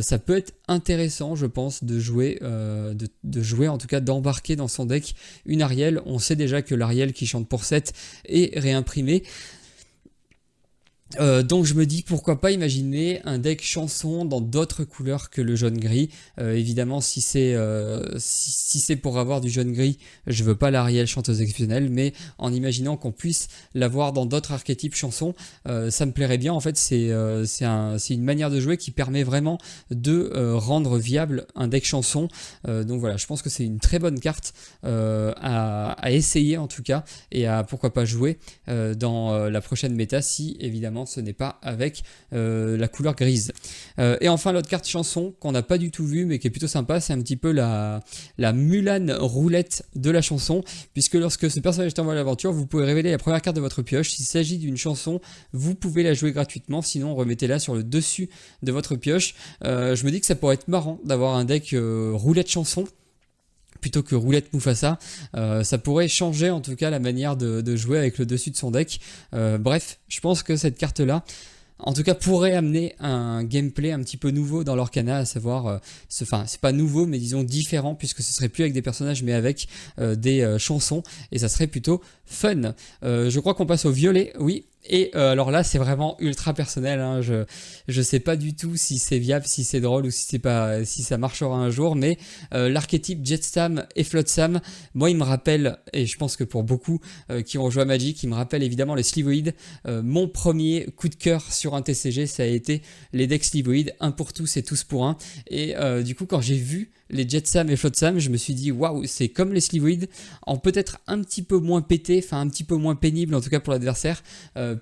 ça peut être intéressant je pense de jouer en tout cas d'embarquer dans son deck une Ariel. On sait déjà que l'Ariel qui chante pour 7 est réimprimée. Donc je me dis pourquoi pas imaginer un deck chanson dans d'autres couleurs que le jaune gris. Évidemment si c'est pour avoir du jaune gris, je veux pas l'Ariel chanteuse exceptionnelle, mais en imaginant qu'on puisse l'avoir dans d'autres archétypes chansons, ça me plairait bien. En fait c'est une manière de jouer qui permet vraiment de rendre viable un deck chanson. Donc voilà, je pense que c'est une très bonne carte à essayer en tout cas, et à pourquoi pas jouer dans la prochaine méta si évidemment ce n'est pas avec la couleur grise. Et enfin l'autre carte chanson qu'on n'a pas du tout vue mais qui est plutôt sympa, c'est un petit peu la Mulan roulette de la chanson, puisque lorsque ce personnage est envoyé à l'aventure, vous pouvez révéler la première carte de votre pioche. S'il s'agit d'une chanson, vous pouvez la jouer gratuitement, sinon remettez-la sur le dessus de votre pioche. Je me dis que ça pourrait être marrant d'avoir un deck roulette chanson plutôt que roulette Mufasa. Ça pourrait changer en tout cas la manière de jouer avec le dessus de son deck. Bref, je pense que cette carte là en tout cas pourrait amener un gameplay un petit peu nouveau dans l'Orcana, à savoir, c'est pas nouveau mais disons différent, puisque ce serait plus avec des personnages mais avec des chansons, et ça serait plutôt fun. Je crois qu'on passe au violet, oui. Et alors là c'est vraiment ultra personnel, hein. Je sais pas du tout si c'est viable, si c'est drôle ou si ça marchera un jour, mais l'archétype Jetsam et Flotsam, moi il me rappelle, et je pense que pour beaucoup qui ont joué à Magic, il me rappelle évidemment les Slivoïdes. Mon premier coup de cœur sur un TCG, ça a été les decks Slivoïdes, un pour tous et tous pour un. Et du coup quand j'ai vu les Jetsam et Flotsam, je me suis dit waouh, c'est comme les Slivoïdes, en peut-être un petit peu moins pété, enfin un petit peu moins pénible en tout cas pour l'adversaire,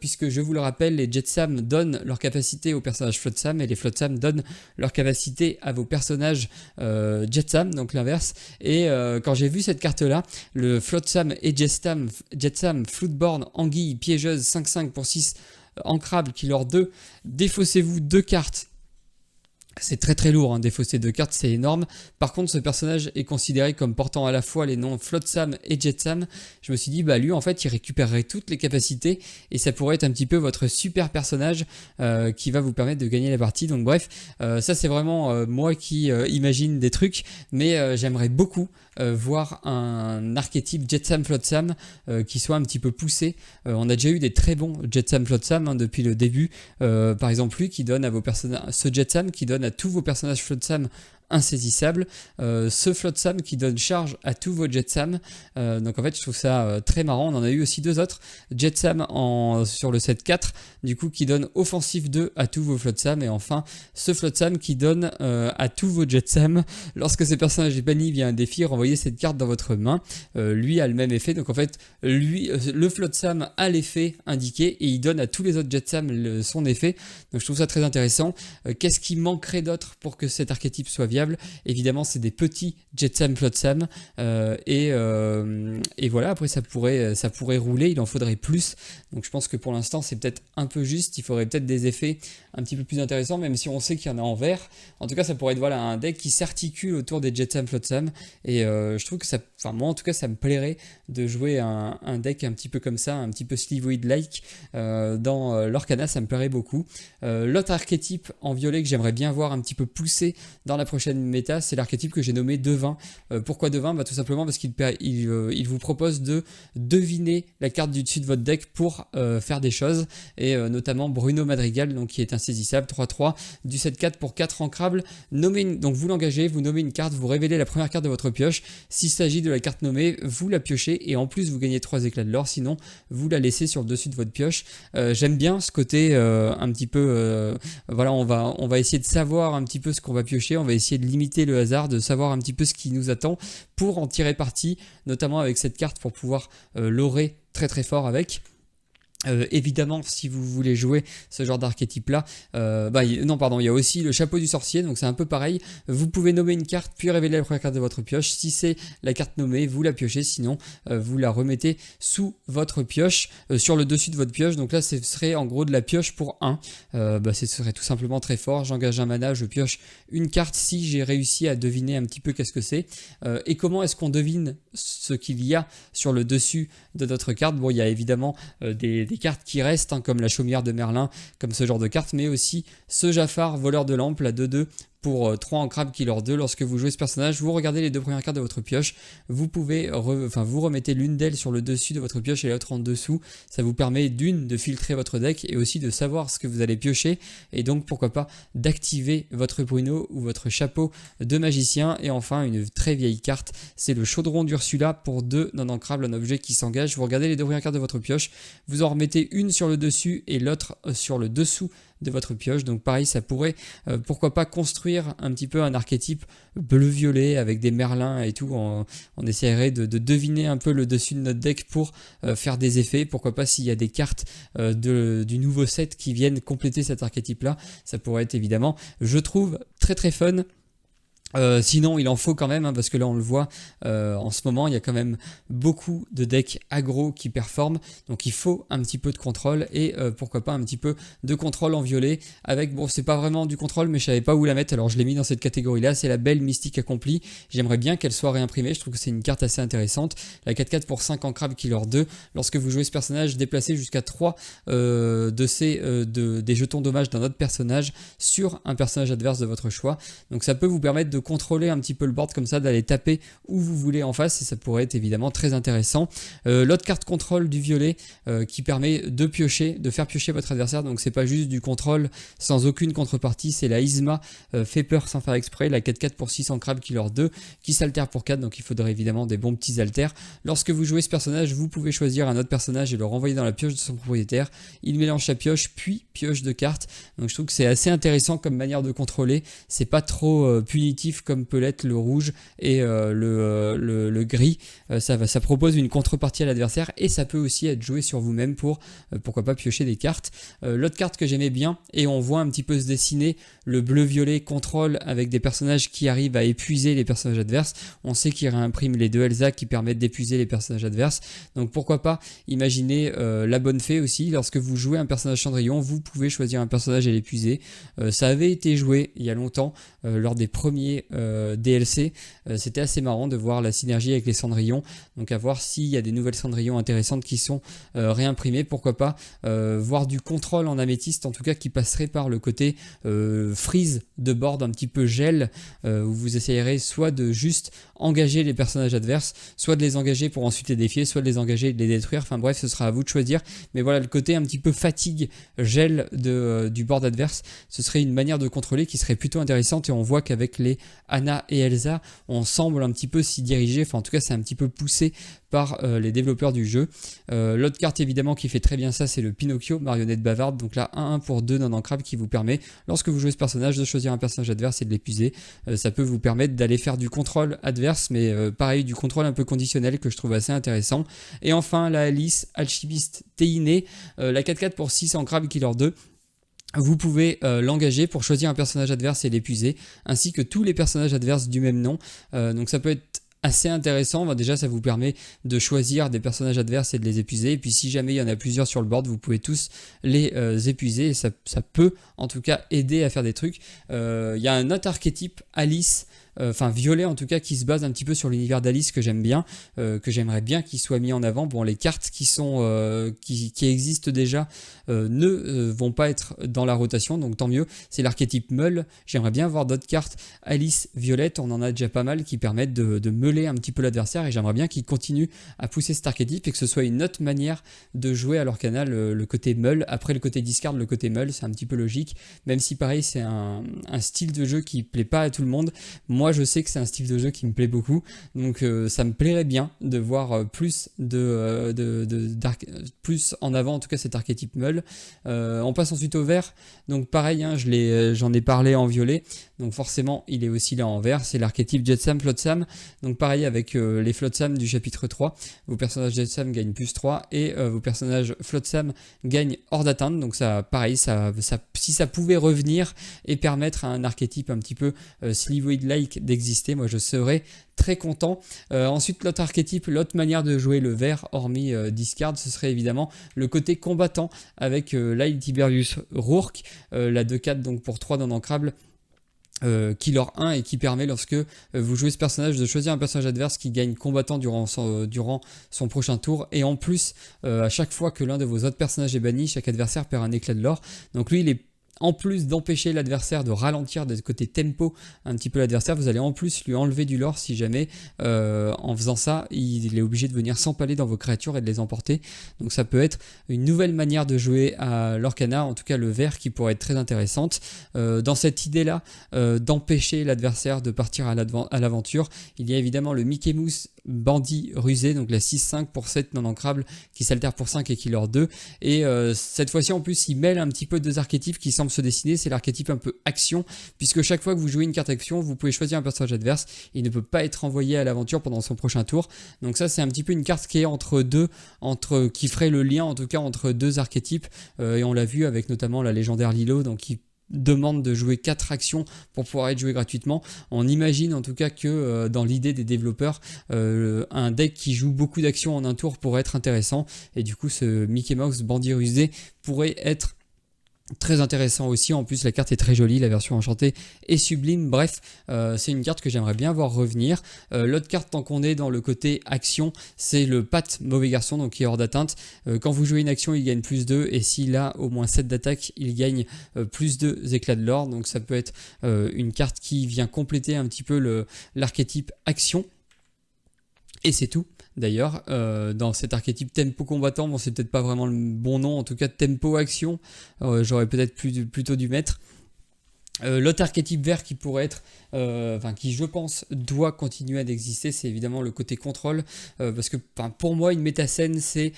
puisque je vous le rappelle, les Jetsam donnent leur capacité aux personnages Flotsam et les Flotsam donnent leur capacité à vos personnages Jetsam, donc l'inverse. Et quand j'ai vu cette carte là, le Flotsam et Jetsam Floodborn Anguille piégeuse 5-5 pour 6 ancrable qui leur 2, défaussez-vous 2 cartes. C'est très très lourd, hein, défausser 2 cartes, c'est énorme. Par contre, ce personnage est considéré comme portant à la fois les noms Flotsam et Jetsam. Je me suis dit, bah lui en fait, il récupérerait toutes les capacités et ça pourrait être un petit peu votre super personnage qui va vous permettre de gagner la partie. Donc bref, ça c'est vraiment moi qui imagine des trucs, mais j'aimerais beaucoup voir un archétype Jetsam Flotsam qui soit un petit peu poussé. On a déjà eu des très bons Jetsam Flotsam hein, depuis le début. Par exemple, lui qui donne à vos personnages, ce Jetsam qui donne à tous vos personnages Flotsam insaisissable, ce Flotsam qui donne charge à tous vos Jetsam. Donc en fait je trouve ça très marrant. On en a eu aussi 2 autres Jetsam sur le set 4 du coup qui donne offensif 2 à tous vos Flotsam, et enfin ce Flotsam qui donne à tous vos Jetsam lorsque ce personnage est banni via un défi, renvoyez cette carte dans votre main. Lui a le même effet, donc en fait lui le Flotsam a l'effet indiqué et il donne à tous les autres Jetsam son effet. Donc je trouve ça très intéressant. Qu'est-ce qui manquerait d'autre pour que cet archétype soit viable? incroyable. Évidemment, c'est des petits Jetsam Flotsam et voilà, après ça pourrait rouler, il en faudrait plus. Donc je pense que pour l'instant c'est peut-être un peu juste, il faudrait peut-être des effets un petit peu plus intéressants, même si on sait qu'il y en a en vert. En tout cas, ça pourrait être voilà, un deck qui s'articule autour des Jetsam Flotsam et je trouve que ça, enfin moi en tout cas ça me plairait de jouer un deck un petit peu comme ça, un petit peu Slivoid-like dans Lorcana, ça me plairait beaucoup. L'autre archétype en violet que j'aimerais bien voir un petit peu poussé dans la prochaine méta, c'est l'archétype que j'ai nommé Devin. Pourquoi Devin ? Tout simplement parce qu'il vous propose de deviner la carte du dessus de votre deck pour faire des choses, et notamment Bruno Madrigal, donc, qui est insaisissable, 3-3, du 7-4 pour 4 ancrables. Donc vous l'engagez, vous nommez une carte, vous révélez la première carte de votre pioche. S'il s'agit de la carte nommée, vous la piochez et en plus vous gagnez 3 éclats de l'or, sinon vous la laissez sur le dessus de votre pioche. J'aime bien ce côté un petit peu, voilà, on va essayer de savoir un petit peu ce qu'on va piocher, on va essayer de limiter le hasard, de savoir un petit peu ce qui nous attend pour en tirer parti, notamment avec cette carte pour pouvoir l'aurer très très fort avec. Évidemment, si vous voulez jouer ce genre d'archétype là, il y a aussi le chapeau du sorcier, donc c'est un peu pareil. Vous pouvez nommer une carte puis révéler la première carte de votre pioche. Si c'est la carte nommée, vous la piochez, sinon vous la remettez sous votre pioche, sur le dessus de votre pioche. Donc là ce serait en gros de la pioche pour 1. Ce serait tout simplement très fort. J'engage un mana, je pioche une carte si j'ai réussi à deviner un petit peu qu'est-ce que c'est. Et comment est-ce qu'on devine ce qu'il y a sur le dessus de notre carte? Bon, il y a évidemment des cartes qui restent, comme la chaumière de Merlin, comme ce genre de cartes, mais aussi ce Jafar, voleur de lampe, la 2-2, pour 3 en crabe killer 2. Lorsque vous jouez ce personnage, vous regardez les 2 premières cartes de votre pioche, vous pouvez vous remettez l'une d'elles sur le dessus de votre pioche et l'autre en dessous. Ça vous permet de filtrer votre deck et aussi de savoir ce que vous allez piocher, et donc pourquoi pas d'activer votre Bruno ou votre chapeau de magicien. Et enfin, une très vieille carte, c'est le chaudron d'Ursula pour 2 non ancrables, un objet qui s'engage. Vous regardez les 2 premières cartes de votre pioche, vous en remettez une sur le dessus et l'autre sur le dessous de votre pioche. Donc pareil, ça pourrait pourquoi pas construire un petit peu un archétype bleu-violet avec des merlins et tout. On essaierait de deviner un peu le dessus de notre deck pour faire des effets. Pourquoi pas s'il y a des cartes du nouveau set qui viennent compléter cet archétype là, ça pourrait être évidemment, je trouve, très très fun. Sinon il en faut quand même, parce que là on le voit en ce moment, il y a quand même beaucoup de decks aggro qui performent, donc il faut un petit peu de contrôle et pourquoi pas un petit peu de contrôle en violet avec, bon, c'est pas vraiment du contrôle mais je savais pas où la mettre, alors je l'ai mis dans cette catégorie là, c'est la belle mystique accomplie. J'aimerais bien qu'elle soit réimprimée, je trouve que c'est une carte assez intéressante. La 4-4 pour 5 en crabe killer 2, lorsque vous jouez ce personnage, déplacez jusqu'à 3 des jetons dommages d'un autre personnage sur un personnage adverse de votre choix, donc ça peut vous permettre de contrôler un petit peu le board comme ça, d'aller taper où vous voulez en face, et ça pourrait être évidemment très intéressant. L'autre carte contrôle du violet qui permet de faire piocher votre adversaire, donc c'est pas juste du contrôle sans aucune contrepartie, c'est la Isma, fait peur sans faire exprès, la 4-4 pour 6 en crabe killer 2 qui s'altère pour 4, donc il faudrait évidemment des bons petits alters. Lorsque vous jouez ce personnage, vous pouvez choisir un autre personnage et le renvoyer dans la pioche de son propriétaire, il mélange sa pioche puis pioche de cartes, donc je trouve que c'est assez intéressant comme manière de contrôler, c'est pas trop punitif comme peut l'être le rouge et le gris. Ça propose une contrepartie à l'adversaire et ça peut aussi être joué sur vous-même pour pourquoi pas piocher des cartes. L'autre carte que j'aimais bien, et on voit un petit peu se dessiner le bleu-violet contrôle avec des personnages qui arrivent à épuiser les personnages adverses. On sait qu'il réimprime les 2 Elsa qui permettent d'épuiser les personnages adverses, donc pourquoi pas imaginer la bonne fée aussi. Lorsque vous jouez un personnage Cendrillon, vous pouvez choisir un personnage et l'épuiser. Ça avait été joué il y a longtemps lors des premiers DLC, c'était assez marrant de voir la synergie avec les Cendrillons, donc à voir s'il y a des nouvelles Cendrillons intéressantes qui sont réimprimées, pourquoi pas voir du contrôle en améthyste, en tout cas qui passerait par le côté freeze de board un petit peu gel, où vous essayerez soit de juste engager les personnages adverses, soit de les engager pour ensuite les défier, soit de les engager et de les détruire, enfin bref, ce sera à vous de choisir, mais voilà, le côté un petit peu fatigue gel du board adverse, ce serait une manière de contrôler qui serait plutôt intéressante, et on voit qu'avec les Anna et Elsa, on semble un petit peu s'y diriger, enfin en tout cas c'est un petit peu poussé par les développeurs du jeu. L'autre carte évidemment qui fait très bien ça, c'est le Pinocchio, marionnette bavarde, donc là 1-1 pour 2 non ancrables qui vous permet, lorsque vous jouez ce personnage, de choisir un personnage adverse et de l'épuiser. Ça peut vous permettre d'aller faire du contrôle adverse, mais pareil, du contrôle un peu conditionnel que je trouve assez intéressant. Et enfin la Alice, alchimiste Teiné, la 4-4 pour 6 en crabe killer 2. vous pouvez l'engager pour choisir un personnage adverse et l'épuiser, ainsi que tous les personnages adverses du même nom. Donc ça peut être assez intéressant. Bah, déjà, ça vous permet de choisir des personnages adverses et de les épuiser. Et puis si jamais il y en a plusieurs sur le board, vous pouvez tous les épuiser. Et ça peut en tout cas aider à faire des trucs. Il y a un autre archétype, Alice, enfin Violet en tout cas, qui se base un petit peu sur l'univers d'Alice, que j'aime bien, que j'aimerais bien qu'il soit mis en avant. Bon, les cartes qui sont qui existent déjà ne vont pas être dans la rotation, donc tant mieux. C'est l'archétype Meule. J'aimerais bien avoir d'autres cartes Alice, Violette, on en a déjà pas mal qui permettent de meuler un petit peu l'adversaire, et j'aimerais bien qu'ils continuent à pousser cet archétype et que ce soit une autre manière de jouer à l'Orcana, le côté Meule. Après le côté discard, le côté Meule, c'est un petit peu logique, même si pareil c'est un style de jeu qui plaît pas à tout le monde. Moi je sais que c'est un style de jeu qui me plaît beaucoup, donc ça me plairait bien de voir plus plus en avant en tout cas cet archétype Meule. On passe ensuite au vert, donc pareil hein, j'en ai parlé en violet, donc forcément il est aussi là en vert, c'est l'archétype Jetsam Flotsam. Donc pareil avec les Flotsam du chapitre 3, vos personnages Jetsam gagnent plus 3 et vos personnages Flotsam gagnent hors d'atteinte. Donc ça pareil, si ça pouvait revenir et permettre à un archétype un petit peu Slivoid-like d'exister, moi je serais très content. Ensuite l'autre archétype, l'autre manière de jouer le vert hormis discard, ce serait évidemment le côté combattant avec Lyle Tiberius Rourke, la 2-4 donc pour 3 non ancrable, Killer 1, et qui permet lorsque vous jouez ce personnage de choisir un personnage adverse qui gagne combattant durant son prochain tour, et en plus à chaque fois que l'un de vos autres personnages est banni, chaque adversaire perd un éclat de l'or. Donc lui il est, en plus d'empêcher l'adversaire de ralentir de côté tempo un petit peu l'adversaire, vous allez en plus lui enlever du lore si jamais en faisant ça il est obligé de venir s'empaler dans vos créatures et de les emporter. Donc ça peut être une nouvelle manière de jouer à l'Orcana, en tout cas le vert, qui pourrait être très intéressante. Dans cette idée là d'empêcher l'adversaire de partir à l'aventure, il y a évidemment le Mickey Mouse Bandit Rusé, donc la 6-5 pour 7 non ancrable qui s'altère pour 5 et qui leur 2, et cette fois-ci en plus il mêle un petit peu deux archétypes qui semblent se dessiner. C'est l'archétype un peu action, puisque chaque fois que vous jouez une carte action, vous pouvez choisir un personnage adverse, il ne peut pas être envoyé à l'aventure pendant son prochain tour. Donc ça c'est un petit peu une carte qui est entre deux, qui ferait le lien en tout cas entre deux archétypes, et on l'a vu avec notamment la légendaire Lilo, donc qui demande de jouer 4 actions pour pouvoir être joué gratuitement. On imagine en tout cas que dans l'idée des développeurs, un deck qui joue beaucoup d'actions en un tour pourrait être intéressant, et du coup ce Mickey Mouse Bandit Rusé pourrait être très intéressant aussi. En plus la carte est très jolie, la version enchantée est sublime. Bref, c'est une carte que j'aimerais bien voir revenir. L'autre carte, tant qu'on est dans le côté action, c'est le Pat Mauvais Garçon, donc qui est hors d'atteinte. Quand vous jouez une action, il gagne plus 2, et s'il a au moins 7 d'attaque, il gagne plus 2 éclats de l'or. Donc ça peut être une carte qui vient compléter un petit peu l'archétype action. Et c'est tout. D'ailleurs, dans cet archétype tempo combattant, bon c'est peut-être pas vraiment le bon nom, en tout cas tempo action, j'aurais peut-être plutôt dû mettre. L'autre archétype vert qui pourrait être, qui je pense doit continuer à exister, c'est évidemment le côté contrôle, parce que pour moi une méta-scène c'est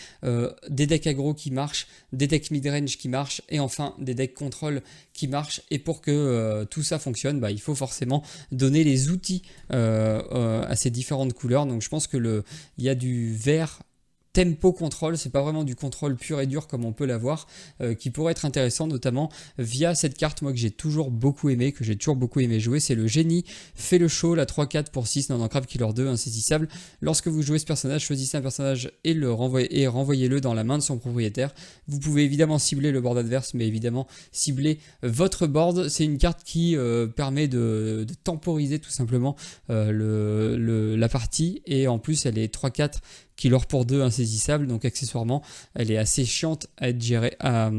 des decks aggro qui marchent, des decks mid-range qui marchent, et enfin des decks contrôle qui marchent. Et pour que tout ça fonctionne, il faut forcément donner les outils à ces différentes couleurs. Donc je pense que il y a du vert tempo contrôle, c'est pas vraiment du contrôle pur et dur comme on peut l'avoir, qui pourrait être intéressant notamment via cette carte moi que j'ai toujours beaucoup aimé, jouer, c'est le génie fait le show, la 3-4 pour 6 non ancrable qui leur 2 insaisissable. Lorsque vous jouez ce personnage, choisissez un personnage et renvoyez-le dans la main de son propriétaire. Vous pouvez évidemment cibler le board adverse, mais évidemment cibler votre board. C'est une carte qui permet de temporiser tout simplement la partie, et en plus elle est 3-4 qui leur pour 2 insaisissable, donc accessoirement elle est assez chiante à être gérée, à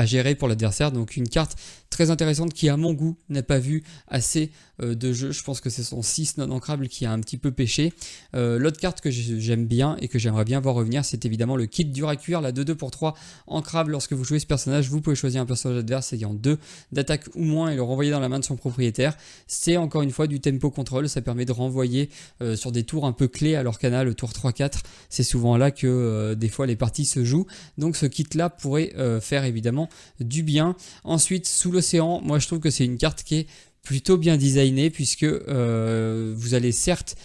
gérer pour l'adversaire. Donc une carte très intéressante qui à mon goût n'a pas vu assez de jeu. Je pense que c'est son 6 non ancrable qui a un petit peu pêché. L'autre carte que j'aime bien et que j'aimerais bien voir revenir, c'est évidemment le kit dur à cuire, la 2-2 pour 3 ancrable. Lorsque vous jouez ce personnage, vous pouvez choisir un personnage adverse ayant 2 d'attaque ou moins et le renvoyer dans la main de son propriétaire. C'est encore une fois du tempo contrôle, ça permet de renvoyer sur des tours un peu clés à l'Orcana, le tour 3-4. C'est souvent là que des fois les parties se jouent, donc ce kit là pourrait faire évidemment du bien. Ensuite, sous l'océan, moi je trouve que c'est une carte qui est plutôt bien designée, puisque vous allez certes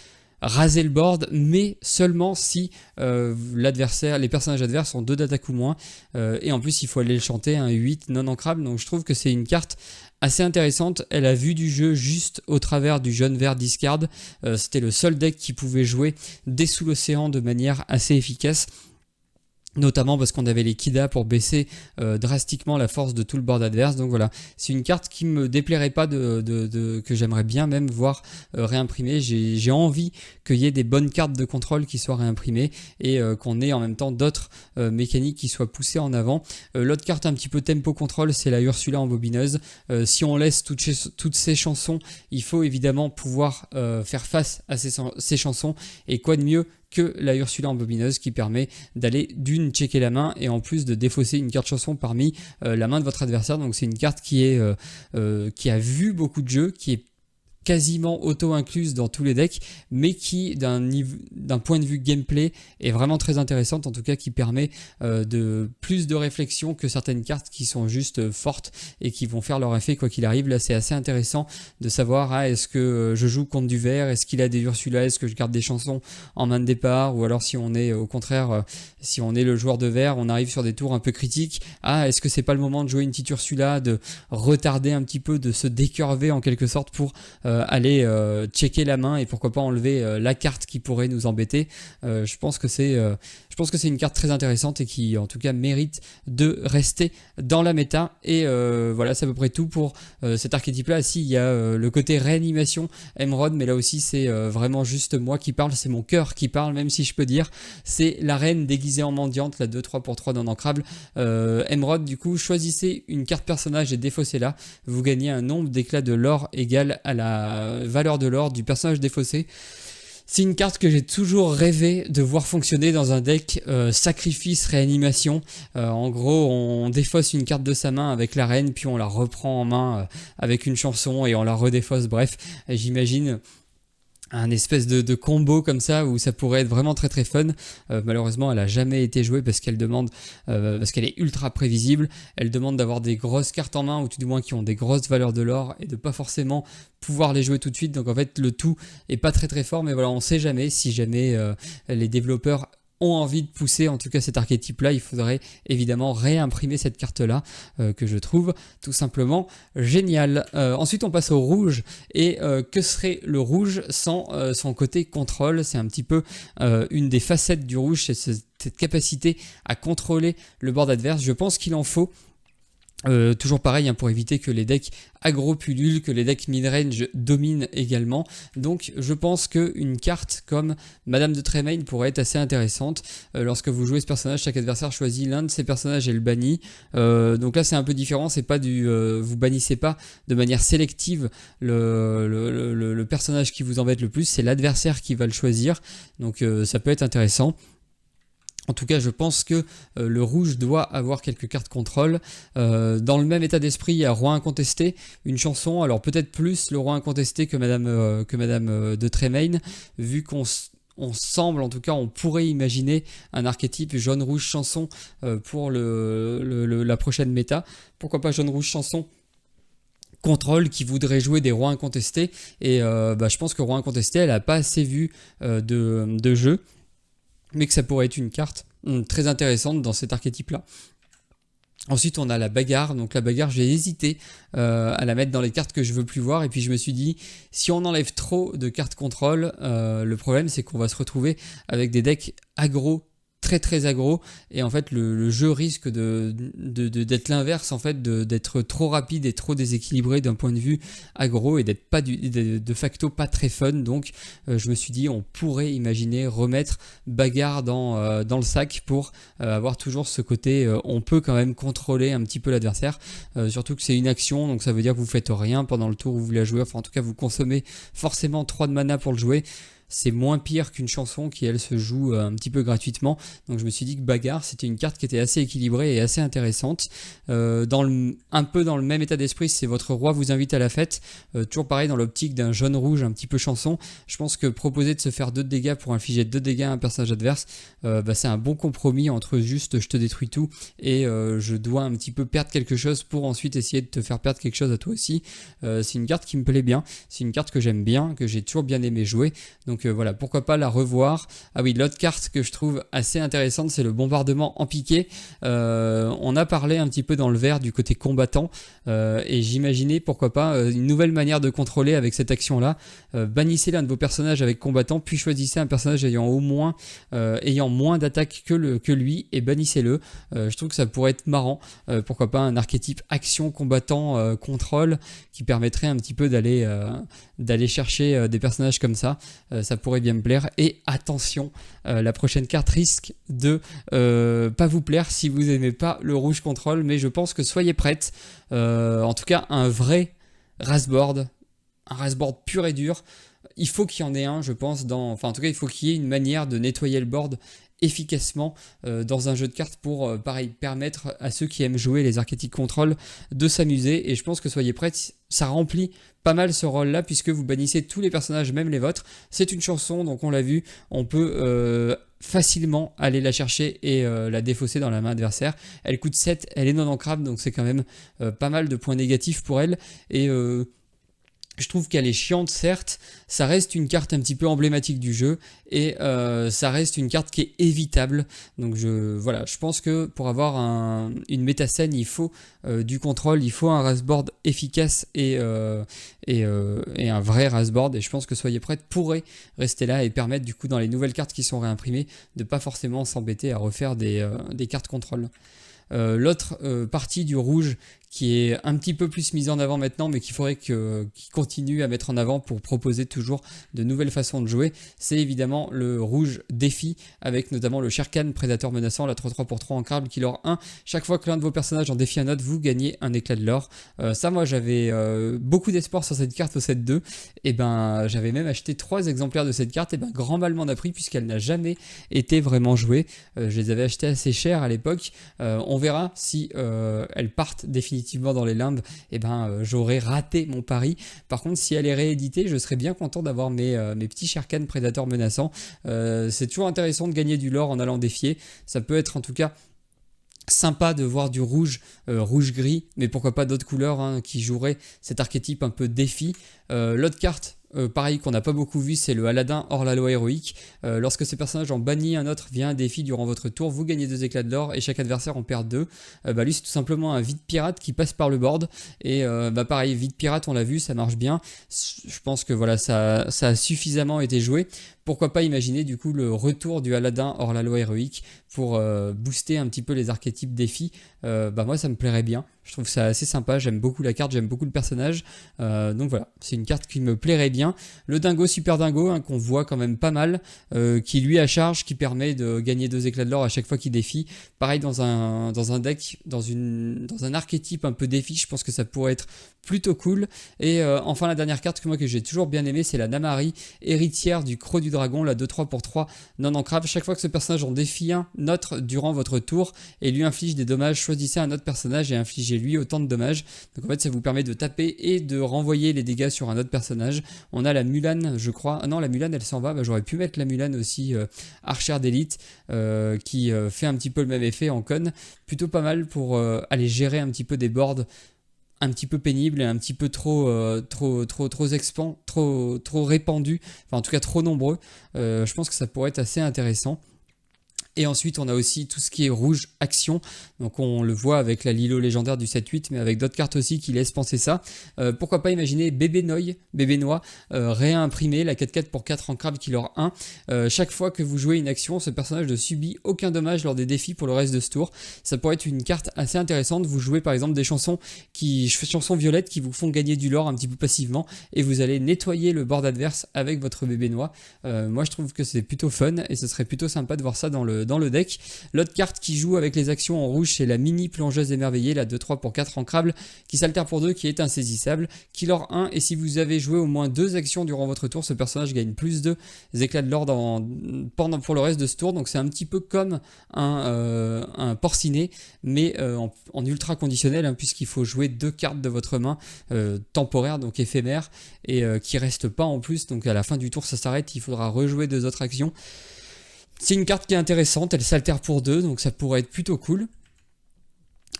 raser le board, mais seulement si les personnages adverses ont 2 d'attaque ou moins, et en plus il faut aller le chanter un 8 non ancrable, donc je trouve que c'est une carte assez intéressante. Elle a vu du jeu juste au travers du jaune vert discard, c'était le seul deck qui pouvait jouer dès sous l'océan de manière assez efficace, notamment parce qu'on avait les Kida pour baisser drastiquement la force de tout le board adverse. Donc voilà, c'est une carte qui me déplairait pas que j'aimerais bien même voir réimprimée. J'ai envie qu'il y ait des bonnes cartes de contrôle qui soient réimprimées et qu'on ait en même temps d'autres mécaniques qui soient poussées en avant. L'autre carte un petit peu tempo contrôle, c'est la Ursula en bobineuse. Si on laisse toutes ces chansons, il faut évidemment pouvoir faire face à ces chansons, et quoi de mieux que la Ursula en bobineuse qui permet d'aller d'une checker la main et en plus de défausser une carte chanson parmi la main de votre adversaire. Donc c'est une carte qui a vu beaucoup de jeux, qui est quasiment auto-incluse dans tous les decks, mais qui d'un point de vue gameplay est vraiment très intéressante, en tout cas qui permet de plus de réflexion que certaines cartes qui sont juste fortes et qui vont faire leur effet quoi qu'il arrive. Là c'est assez intéressant de savoir est-ce que je joue contre du vert, est-ce qu'il a des Ursula, est-ce que je garde des chansons en main de départ, ou alors si on est au contraire, si on est le joueur de vert, on arrive sur des tours un peu critiques, est-ce que c'est pas le moment de jouer une petite Ursula, de retarder un petit peu, de se décurver en quelque sorte pour aller checker la main et pourquoi pas enlever la carte qui pourrait nous embêter. Je pense que c'est une carte très intéressante et qui en tout cas mérite de rester dans la méta. Et voilà, c'est à peu près tout pour cet archétype là. Si, il y a le côté réanimation Emerald, mais là aussi c'est vraiment juste moi qui parle, c'est mon cœur qui parle, même si je peux dire c'est la reine déguisée en mendiante, la 2-3 pour 3 non ancrable. Emerald, du coup choisissez une carte personnage et défaussez-la, vous gagnez un nombre d'éclats de l'or égal à la valeur de l'or du personnage défaussé. C'est une carte que j'ai toujours rêvé de voir fonctionner dans un deck sacrifice réanimation. En gros, on défausse une carte de sa main avec la reine, puis on la reprend en main avec une chanson et on la redéfausse. Bref, j'imagine un espèce de combo comme ça où ça pourrait être vraiment très très fun. Malheureusement elle a jamais été jouée parce qu'elle est ultra prévisible. Elle demande d'avoir des grosses cartes en main, ou tout du moins qui ont des grosses valeurs de l'or, et de pas forcément pouvoir les jouer tout de suite. Donc en fait le tout est pas très très fort, mais voilà, on sait jamais, si jamais les développeurs ont envie de pousser en tout cas cet archétype là, il faudrait évidemment réimprimer cette carte là que je trouve tout simplement géniale. Ensuite on passe au rouge, et que serait le rouge sans son côté contrôle? C'est un petit peu une des facettes du rouge, c'est cette capacité à contrôler le board adverse. Je pense qu'il en faut. Toujours pareil pour éviter que les decks aggro pullulent, que les decks mid-range dominent également. Donc je pense qu'une carte comme Madame de Tremaine pourrait être assez intéressante. Lorsque vous jouez ce personnage, chaque adversaire choisit l'un de ses personnages et le bannit. Donc là c'est un peu différent, c'est pas vous bannissez pas de manière sélective le personnage qui vous embête le plus, c'est l'adversaire qui va le choisir. Donc ça peut être intéressant. En tout cas, je pense que le rouge doit avoir quelques cartes contrôle. Dans le même état d'esprit, il y a Roi Incontesté, une chanson, alors peut-être plus le Roi Incontesté que Madame de Tremaine, vu qu'on semble, en tout cas on pourrait imaginer un archétype jaune-rouge chanson pour la prochaine méta. Pourquoi pas jaune-rouge chanson contrôle qui voudrait jouer des rois incontestés, et je pense que Roi Incontesté, elle n'a pas assez vu de jeu, mais que ça pourrait être une carte très intéressante dans cet archétype-là. Ensuite, on a la bagarre. Donc la bagarre, j'ai hésité à la mettre dans les cartes que je veux plus voir. Et puis je me suis dit, si on enlève trop de cartes contrôle, le problème c'est qu'on va se retrouver avec des decks aggro, très très aggro, et en fait le jeu risque d'être l'inverse, en fait, d'être trop rapide et trop déséquilibré d'un point de vue aggro, et d'être pas de facto pas très fun. Donc je me suis dit, on pourrait imaginer remettre bagarre dans le sac pour avoir toujours ce côté on peut quand même contrôler un petit peu l'adversaire, surtout que c'est une action, donc ça veut dire que vous faites rien pendant le tour où vous la jouez, enfin en tout cas vous consommez forcément 3 de mana pour le jouer. C'est moins pire qu'une chanson qui, elle, se joue un petit peu gratuitement. Donc je me suis dit que bagarre, c'était une carte qui était assez équilibrée et assez intéressante. Un peu dans le même état d'esprit, c'est votre roi vous invite à la fête. Toujours pareil, dans l'optique d'un jaune-rouge un petit peu chanson. Je pense que proposer de se faire 2 de dégâts pour infliger 2 dégâts à un personnage adverse, c'est un bon compromis entre juste je te détruis tout et je dois un petit peu perdre quelque chose pour ensuite essayer de te faire perdre quelque chose à toi aussi. C'est une carte qui me plaît bien. C'est une carte que j'aime bien, que j'ai toujours bien aimé jouer. Donc Donc voilà, pourquoi pas la revoir. Ah oui, l'autre carte que je trouve assez intéressante, c'est le bombardement en piqué. On a parlé un petit peu dans le vert du côté combattant, et j'imaginais pourquoi pas une nouvelle manière de contrôler avec cette action-là. Bannissez l'un de vos personnages avec combattant, puis choisissez un personnage ayant moins d'attaque que lui, et bannissez-le. Je trouve que ça pourrait être marrant. Pourquoi pas un archétype action combattant contrôle qui permettrait un petit peu d'aller chercher des personnages comme ça. Ça pourrait bien me plaire. Et attention, la prochaine carte risque de pas vous plaire si vous n'aimez pas le rouge contrôle, mais je pense que soyez prêtes. En tout cas, un vrai Razboard, un Razboard pur et dur. Il faut qu'il y en ait un, je pense, en tout cas, il faut qu'il y ait une manière de nettoyer le board efficacement dans un jeu de cartes pour, pareil, permettre à ceux qui aiment jouer les archétypes contrôle de s'amuser. Et je pense que soyez prêts, ça remplit pas mal ce rôle-là, puisque vous bannissez tous les personnages, même les vôtres. C'est une chanson, donc on l'a vu, on peut facilement aller la chercher et la défausser dans la main adversaire. Elle coûte 7, elle est non ancrable, donc c'est quand même pas mal de points négatifs pour elle. Et je trouve qu'elle est chiante, certes, ça reste une carte un petit peu emblématique du jeu, et ça reste une carte qui est évitable. Donc voilà, je pense que pour avoir une méta saine, il faut du contrôle, il faut un Razboard efficace et un vrai Razboard, et je pense que Soyez Prêts pourrait rester là et permettre du coup dans les nouvelles cartes qui sont réimprimées de pas forcément s'embêter à refaire des cartes contrôle. L'autre partie du rouge qui est un petit peu plus mise en avant maintenant, mais qu'il faudrait qu'il continue à mettre en avant pour proposer toujours de nouvelles façons de jouer, c'est évidemment le rouge défi, avec notamment le Sherkan, prédateur menaçant, la 3-3 pour 3 ancrable, qui lore 1. Chaque fois que l'un de vos personnages en défie un autre, vous gagnez un éclat de l'or. Ça, moi, j'avais beaucoup d'espoir sur cette carte au set 2, et ben j'avais même acheté 3 exemplaires de cette carte, et ben grand mal m'en a pris, puisqu'elle n'a jamais été vraiment jouée. Je les avais achetés assez cher à l'époque. On verra si elles partent définitivement dans les limbes, et j'aurais raté mon pari. Par contre, si elle est rééditée, je serais bien content d'avoir mes petits Sherkan prédateurs menaçants. C'est toujours intéressant de gagner du lore en allant défier. Ça peut être en tout cas sympa de voir du rouge, rouge-gris, mais pourquoi pas d'autres couleurs qui joueraient cet archétype un peu défi. L'autre carte, pareil, qu'on n'a pas beaucoup vu, c'est le Aladdin hors la loi héroïque. Lorsque ce personnage en bannit un autre via un défi durant votre tour, vous gagnez 2 éclats de l'or et chaque adversaire en perd 2. Lui, c'est tout simplement un vide pirate qui passe par le board. Et pareil, vide pirate, on l'a vu, ça marche bien. Je pense que voilà, ça a suffisamment été joué. Pourquoi pas imaginer du coup le retour du Aladdin hors la loi héroïque pour booster un petit peu les archétypes défis. Moi, ça me plairait bien. Je trouve ça assez sympa, j'aime beaucoup la carte, j'aime beaucoup le personnage. Donc voilà, c'est une carte qui me plairait bien. Le dingo, super dingo, qu'on voit quand même pas mal, qui lui a charge, qui permet de gagner 2 éclats de l'or à chaque fois qu'il défie. Pareil dans un deck, dans un archétype un peu défi, je pense que ça pourrait être plutôt cool. Et enfin la dernière carte que j'ai toujours bien aimé, c'est la Namari, héritière du Croc du Dragon, la 2-3 pour 3 non ancrable. Chaque fois que ce personnage en défie un autre durant votre tour et lui inflige des dommages, choisissez un autre personnage et infligez-lui autant de dommages. Donc en fait, ça vous permet de taper et de renvoyer les dégâts sur un autre personnage. On a la Mulan, je crois. Ah non, la Mulan, elle s'en va. J'aurais pu mettre la Mulan aussi, Archer d'élite, qui fait un petit peu le même effet en con. Plutôt pas mal pour aller gérer un petit peu des boards un petit peu pénibles et un petit peu trop répandus, enfin en tout cas trop nombreux. Je pense que ça pourrait être assez intéressant. Et ensuite, on a aussi tout ce qui est rouge action. Donc, on le voit avec la Lilo légendaire du 7-8, mais avec d'autres cartes aussi qui laissent penser ça. Pourquoi pas imaginer Bébé Noix, réimprimé, la 4-4 pour 4 ancrable qui leur 1. Chaque fois que vous jouez une action, ce personnage ne subit aucun dommage lors des défis pour le reste de ce tour. Ça pourrait être une carte assez intéressante. Vous jouez par exemple des chansons violettes qui vous font gagner du lore un petit peu passivement, et vous allez nettoyer le board adverse avec votre Bébé Noix. Moi, je trouve que c'est plutôt fun, et ce serait plutôt sympa de voir ça dans le deck. L'autre carte qui joue avec les actions en rouge, c'est la mini plongeuse émerveillée, la 2-3 pour 4 ancrable, qui s'altère pour 2, qui est insaisissable, qui lore 1, et si vous avez joué au moins 2 actions durant votre tour, ce personnage gagne plus de éclats de l'or pour le reste de ce tour. Donc c'est un petit peu comme un porcinet, mais en ultra conditionnel, puisqu'il faut jouer 2 cartes de votre main temporaires, donc éphémères, et qui restent pas en plus. Donc à la fin du tour, ça s'arrête, il faudra rejouer 2 autres actions. C'est une carte qui est intéressante, elle s'altère pour 2, donc ça pourrait être plutôt cool.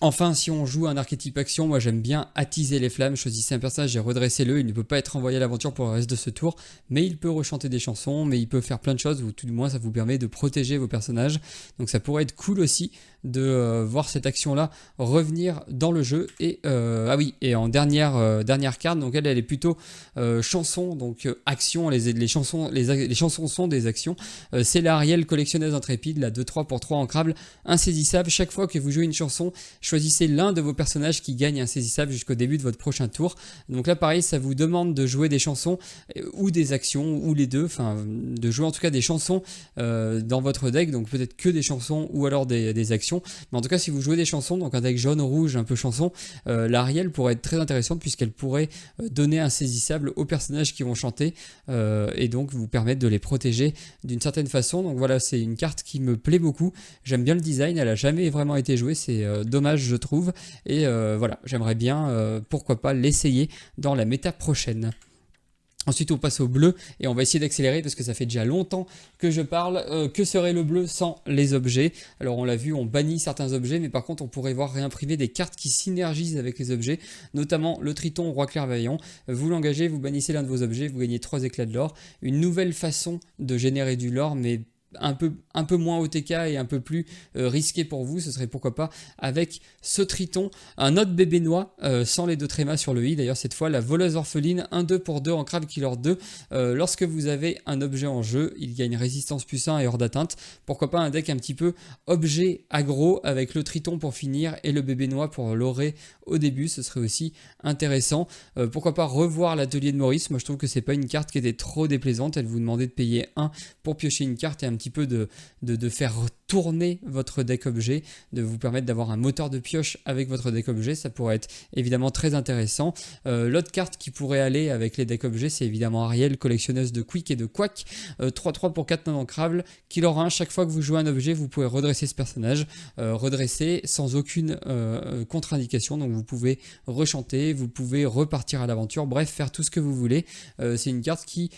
Enfin, si on joue un archétype action, moi j'aime bien attiser les flammes, choisissez un personnage et redressez-le, il ne peut pas être envoyé à l'aventure pour le reste de ce tour, mais il peut rechanter des chansons, mais il peut faire plein de choses, ou tout du moins ça vous permet de protéger vos personnages, donc ça pourrait être cool aussi de voir cette action-là revenir dans le jeu. Et ah oui, et en dernière carte, donc elle est plutôt chanson, donc action, les chansons sont des actions. C'est la Ariel collectionneuse intrépide, la 2-3 pour 3 ancrable, insaisissable. Chaque fois que vous jouez une chanson, choisissez l'un de vos personnages qui gagne insaisissable jusqu'au début de votre prochain tour. Donc là pareil, ça vous demande de jouer des chansons ou des actions, ou les deux, enfin de jouer en tout cas des chansons dans votre deck, donc peut-être que des chansons ou alors des actions. Mais en tout cas, si vous jouez des chansons, donc un deck jaune-rouge un peu chanson, l'Ariel pourrait être très intéressante puisqu'elle pourrait donner insaisissable aux personnages qui vont chanter et donc vous permettre de les protéger d'une certaine façon. Donc voilà, c'est une carte qui me plaît beaucoup. J'aime bien le design, elle a jamais vraiment été jouée, c'est dommage je trouve. Et voilà, j'aimerais bien, pourquoi pas, l'essayer dans la méta prochaine. Ensuite on passe au bleu et on va essayer d'accélérer parce que ça fait déjà longtemps que je parle. Que serait le bleu sans les objets? Alors on l'a vu, on bannit certains objets, mais par contre on pourrait voir réimprimer des cartes qui synergisent avec les objets, notamment le Triton Roi Clairvoyant. Vous l'engagez, vous bannissez l'un de vos objets, vous gagnez 3 éclats de l'or. Une nouvelle façon de générer du lore, mais un peu moins OTK et un peu plus risqué pour vous, ce serait pourquoi pas avec ce Triton, un autre bébé noix sans les deux trémas sur le i, d'ailleurs cette fois la voleuse orpheline, 1-2 pour 2 en Crab Killer 2, lorsque vous avez un objet en jeu, il gagne résistance +1 et hors d'atteinte, pourquoi pas un deck un petit peu objet aggro avec le Triton pour finir et le bébé noix pour l'aurer au début, ce serait aussi intéressant. Pourquoi pas revoir l'atelier de Maurice, moi je trouve que c'est pas une carte qui était trop déplaisante, elle vous demandait de payer 1 pour piocher une carte et un petit peu de faire tourner votre deck objet, de vous permettre d'avoir un moteur de pioche avec votre deck objet, ça pourrait être évidemment très intéressant. L'autre carte qui pourrait aller avec les decks objets, c'est évidemment Ariel, collectionneuse de Quick et de Quack, 3-3 pour 4 non ancrables, qui leur a un, chaque fois que vous jouez un objet, vous pouvez redresser ce personnage, redresser sans aucune contre-indication, donc vous pouvez rechanter, vous pouvez repartir à l'aventure, bref, faire tout ce que vous voulez. C'est une carte qui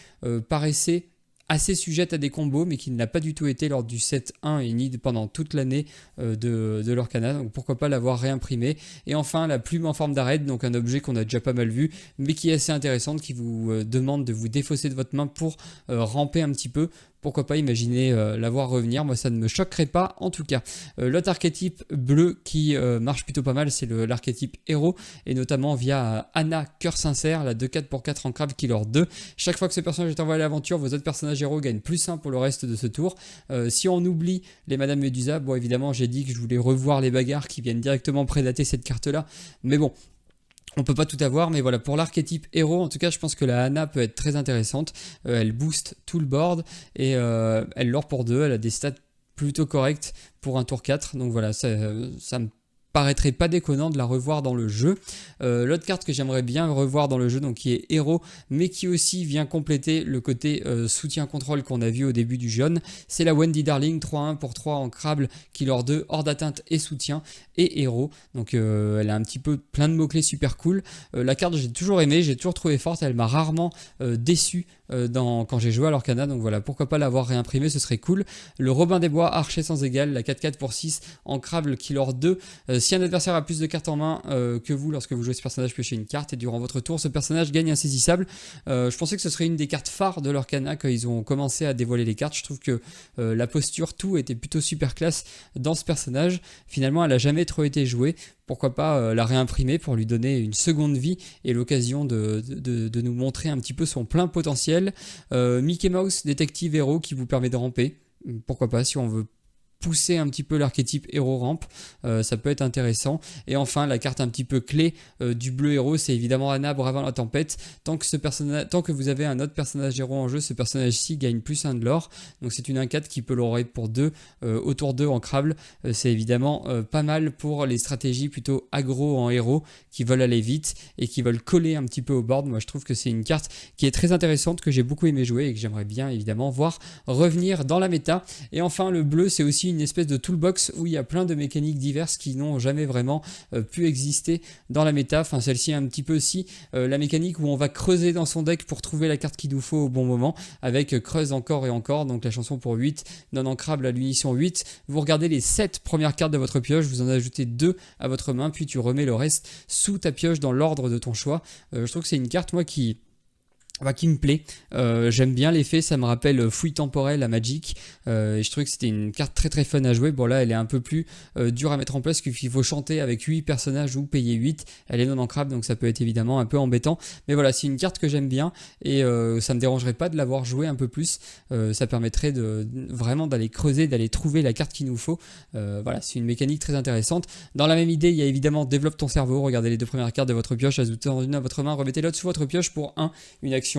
paraissait assez sujette à des combos, mais qui ne l'a pas du tout été lors du set 1 et ni pendant toute l'année de l'Orcana, donc pourquoi pas l'avoir réimprimé. Et enfin la plume en forme d'arête, donc un objet qu'on a déjà pas mal vu, mais qui est assez intéressante, qui vous demande de vous défausser de votre main pour ramper un petit peu. Pourquoi pas imaginer la voir revenir, moi ça ne me choquerait pas en tout cas. L'autre archétype bleu qui marche plutôt pas mal, c'est l'archétype héros, et notamment via Anna Cœur Sincère, la 2-4 pour 4 en Crab Killer 2. Chaque fois que ce personnage est envoyé à l'aventure, vos autres personnages héros gagnent +1 pour le reste de ce tour. Si on oublie les Madame Medusa, bon évidemment j'ai dit que je voulais revoir les bagarres qui viennent directement prédater cette carte là, mais bon, on peut pas tout avoir, mais voilà, pour l'archétype héros, en tout cas, je pense que la Anna peut être très intéressante. Elle booste tout le board et elle lore pour 2, elle a des stats plutôt correctes pour un tour 4, donc voilà, ça me paraîtrait pas déconnant de la revoir dans le jeu. L'autre carte que j'aimerais bien revoir dans le jeu, donc qui est héros, mais qui aussi vient compléter le côté soutien-contrôle qu'on a vu au début du jaune, c'est la Wendy Darling, 3-1 pour 3 en Crable, qui leur 2, hors d'atteinte et soutien, et héros. Donc elle a un petit peu plein de mots-clés super cool. La carte j'ai toujours aimé, j'ai toujours trouvé forte, elle m'a rarement déçu quand j'ai joué à l'Orcana, donc voilà, pourquoi pas l'avoir réimprimé, ce serait cool. Le Robin des Bois, archer sans égal, la 4-4 pour 6 en Crable, qui leur 2, si un adversaire a plus de cartes en main que vous lorsque vous jouez ce personnage, piochez une carte et durant votre tour ce personnage gagne insaisissable. Je pensais que ce serait une des cartes phares de l'Orcana quand ils ont commencé à dévoiler les cartes. Je trouve que la posture, tout était plutôt super classe dans ce personnage. Finalement elle a jamais trop été jouée. Pourquoi pas la réimprimer pour lui donner une seconde vie et l'occasion de nous montrer un petit peu son plein potentiel. Mickey Mouse, détective héros qui vous permet de ramper. Pourquoi pas si on veut pousser un petit peu l'archétype héros rampe, ça peut être intéressant. Et enfin la carte un petit peu clé du bleu héros, c'est évidemment Anna bravant la tempête. Tant que vous avez un autre personnage héros en jeu, ce personnage-ci gagne +1 de l'or, donc c'est une 1-4 qui peut l'aurer pour 2 autour 2 en Crable. C'est évidemment pas mal pour les stratégies plutôt aggro en héros qui veulent aller vite et qui veulent coller un petit peu au board. Moi je trouve que c'est une carte qui est très intéressante, que j'ai beaucoup aimé jouer et que j'aimerais bien évidemment voir revenir dans la méta. Et enfin le bleu, c'est aussi une espèce de toolbox où il y a plein de mécaniques diverses qui n'ont jamais vraiment pu exister dans la méta. Enfin, celle-ci un petit peu aussi la mécanique où on va creuser dans son deck pour trouver la carte qu'il nous faut au bon moment, avec creuse encore et encore, donc la chanson pour 8, non ancrable à l'unition 8. Vous regardez les 7 premières cartes de votre pioche, vous en ajoutez 2 à votre main, puis tu remets le reste sous ta pioche dans l'ordre de ton choix. Je trouve que c'est une carte, moi, qui me plaît. J'aime bien l'effet, ça me rappelle Fouille temporelle à Magic, et je trouve que c'était une carte très très fun à jouer. Bon, là elle est un peu plus dure à mettre en place, qu'il faut chanter avec 8 personnages ou payer 8, elle est non ancrable, donc ça peut être évidemment un peu embêtant, mais voilà, c'est une carte que j'aime bien, et ça me dérangerait pas de l'avoir joué un peu plus. Ça permettrait vraiment d'aller creuser, d'aller trouver la carte qu'il nous faut. Voilà, c'est une mécanique très intéressante. Dans la même idée, il y a évidemment développe ton cerveau. Regardez les 2 premières cartes de votre pioche, ajoutez-en une à votre main, remettez l'autre sous votre pioche pour une action.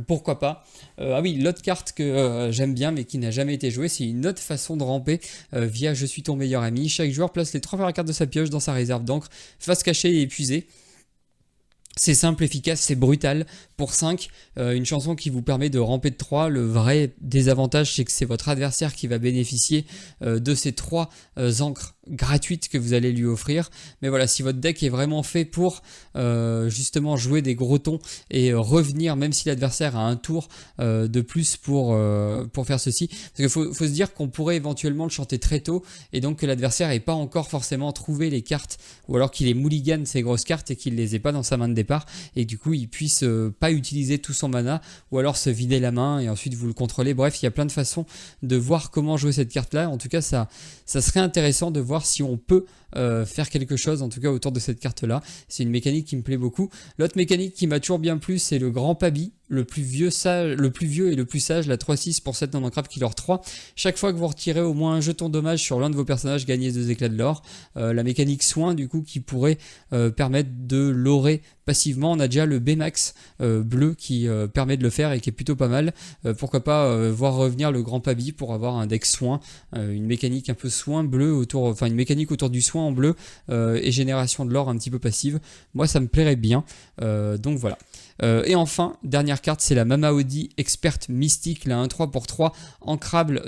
Pourquoi pas. Ah oui, l'autre carte que j'aime bien mais qui n'a jamais été jouée, c'est une autre façon de ramper via Je suis ton meilleur ami. Chaque joueur place les 3 premières cartes de sa pioche dans sa réserve d'encre, face cachée et épuisée. C'est simple, efficace, c'est brutal. Pour 5, une chanson qui vous permet de ramper de 3. Le vrai désavantage, c'est que c'est votre adversaire qui va bénéficier de ces 3 encres gratuites que vous allez lui offrir. Mais voilà, si votre deck est vraiment fait pour justement jouer des gros tons et revenir, même si l'adversaire a un tour de plus pour faire ceci, parce qu'il faut se dire qu'on pourrait éventuellement le chanter très tôt, et donc que l'adversaire n'ait pas encore forcément trouvé les cartes, ou alors qu'il ait mulligan ces grosses cartes et qu'il les ait pas dans sa main de départ, et du coup il puisse pas utiliser tout son mana, ou alors se vider la main et ensuite vous le contrôlez. Bref, il y a plein de façons de voir comment jouer cette carte là. En tout cas, ça serait intéressant de voir si on peut faire quelque chose en tout cas autour de cette carte là. C'est une mécanique qui me plaît beaucoup. L'autre mécanique qui m'a toujours bien plu, c'est le grand Pabi, le plus vieux et le plus sage, la 3-6 pour 7 non ancrable qui leur 3. Chaque fois que vous retirez au moins un jeton dommage sur l'un de vos personnages, gagnez 2 éclats de l'or. La mécanique soin du coup qui pourrait permettre de l'orer passivement. On a déjà le Baymax bleu qui permet de le faire et qui est plutôt pas mal. Pourquoi pas voir revenir le grand Pabi pour avoir un deck soin, une mécanique un peu soin bleu une mécanique autour du soin en bleu et génération de l'or un petit peu passive. Moi ça me plairait bien, donc voilà. Et enfin, dernière carte, c'est la Mamaudi experte mystique, la 1-3 pour 3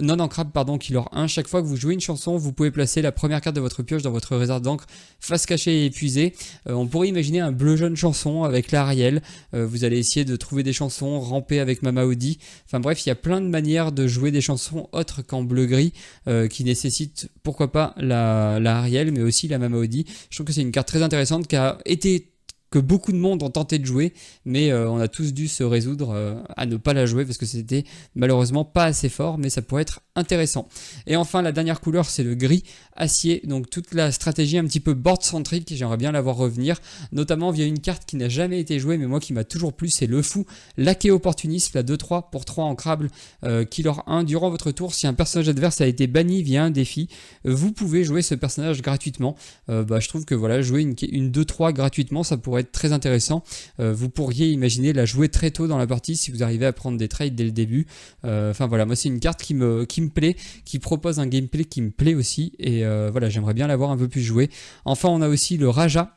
non ancrable killer 1. Chaque fois que vous jouez une chanson, vous pouvez placer la première carte de votre pioche dans votre réserve d'encre, face cachée et épuisée. On pourrait imaginer un bleu jaune chanson avec l'Ariel. Vous allez essayer de trouver des chansons, ramper avec Mamaudi. Enfin bref, il y a plein de manières de jouer des chansons autres qu'en bleu-gris qui nécessitent pourquoi pas la Ariel, mais aussi la Mamaudi. Je trouve que c'est une carte très intéressante que beaucoup de monde ont tenté de jouer, mais on a tous dû se résoudre à ne pas la jouer parce que c'était malheureusement pas assez fort, mais ça pourrait être intéressant. Et enfin, la dernière couleur, c'est le gris acier, donc toute la stratégie un petit peu board-centrique, j'aimerais bien la voir revenir, notamment via une carte qui n'a jamais été jouée, mais moi qui m'a toujours plu, c'est le fou, laquais opportuniste, la 2-3 pour 3 ancrable, killer 1. Durant votre tour, si un personnage adverse a été banni via un défi, vous pouvez jouer ce personnage gratuitement. Je trouve que voilà, jouer une 2-3 gratuitement, ça pourrait être très intéressant. Vous pourriez imaginer la jouer très tôt dans la partie si vous arrivez à prendre des trades dès le début. Enfin voilà, moi c'est une carte qui me plaît, qui propose un gameplay qui me plaît aussi, et voilà, j'aimerais bien l'avoir un peu plus joué. Enfin, on a aussi le Raja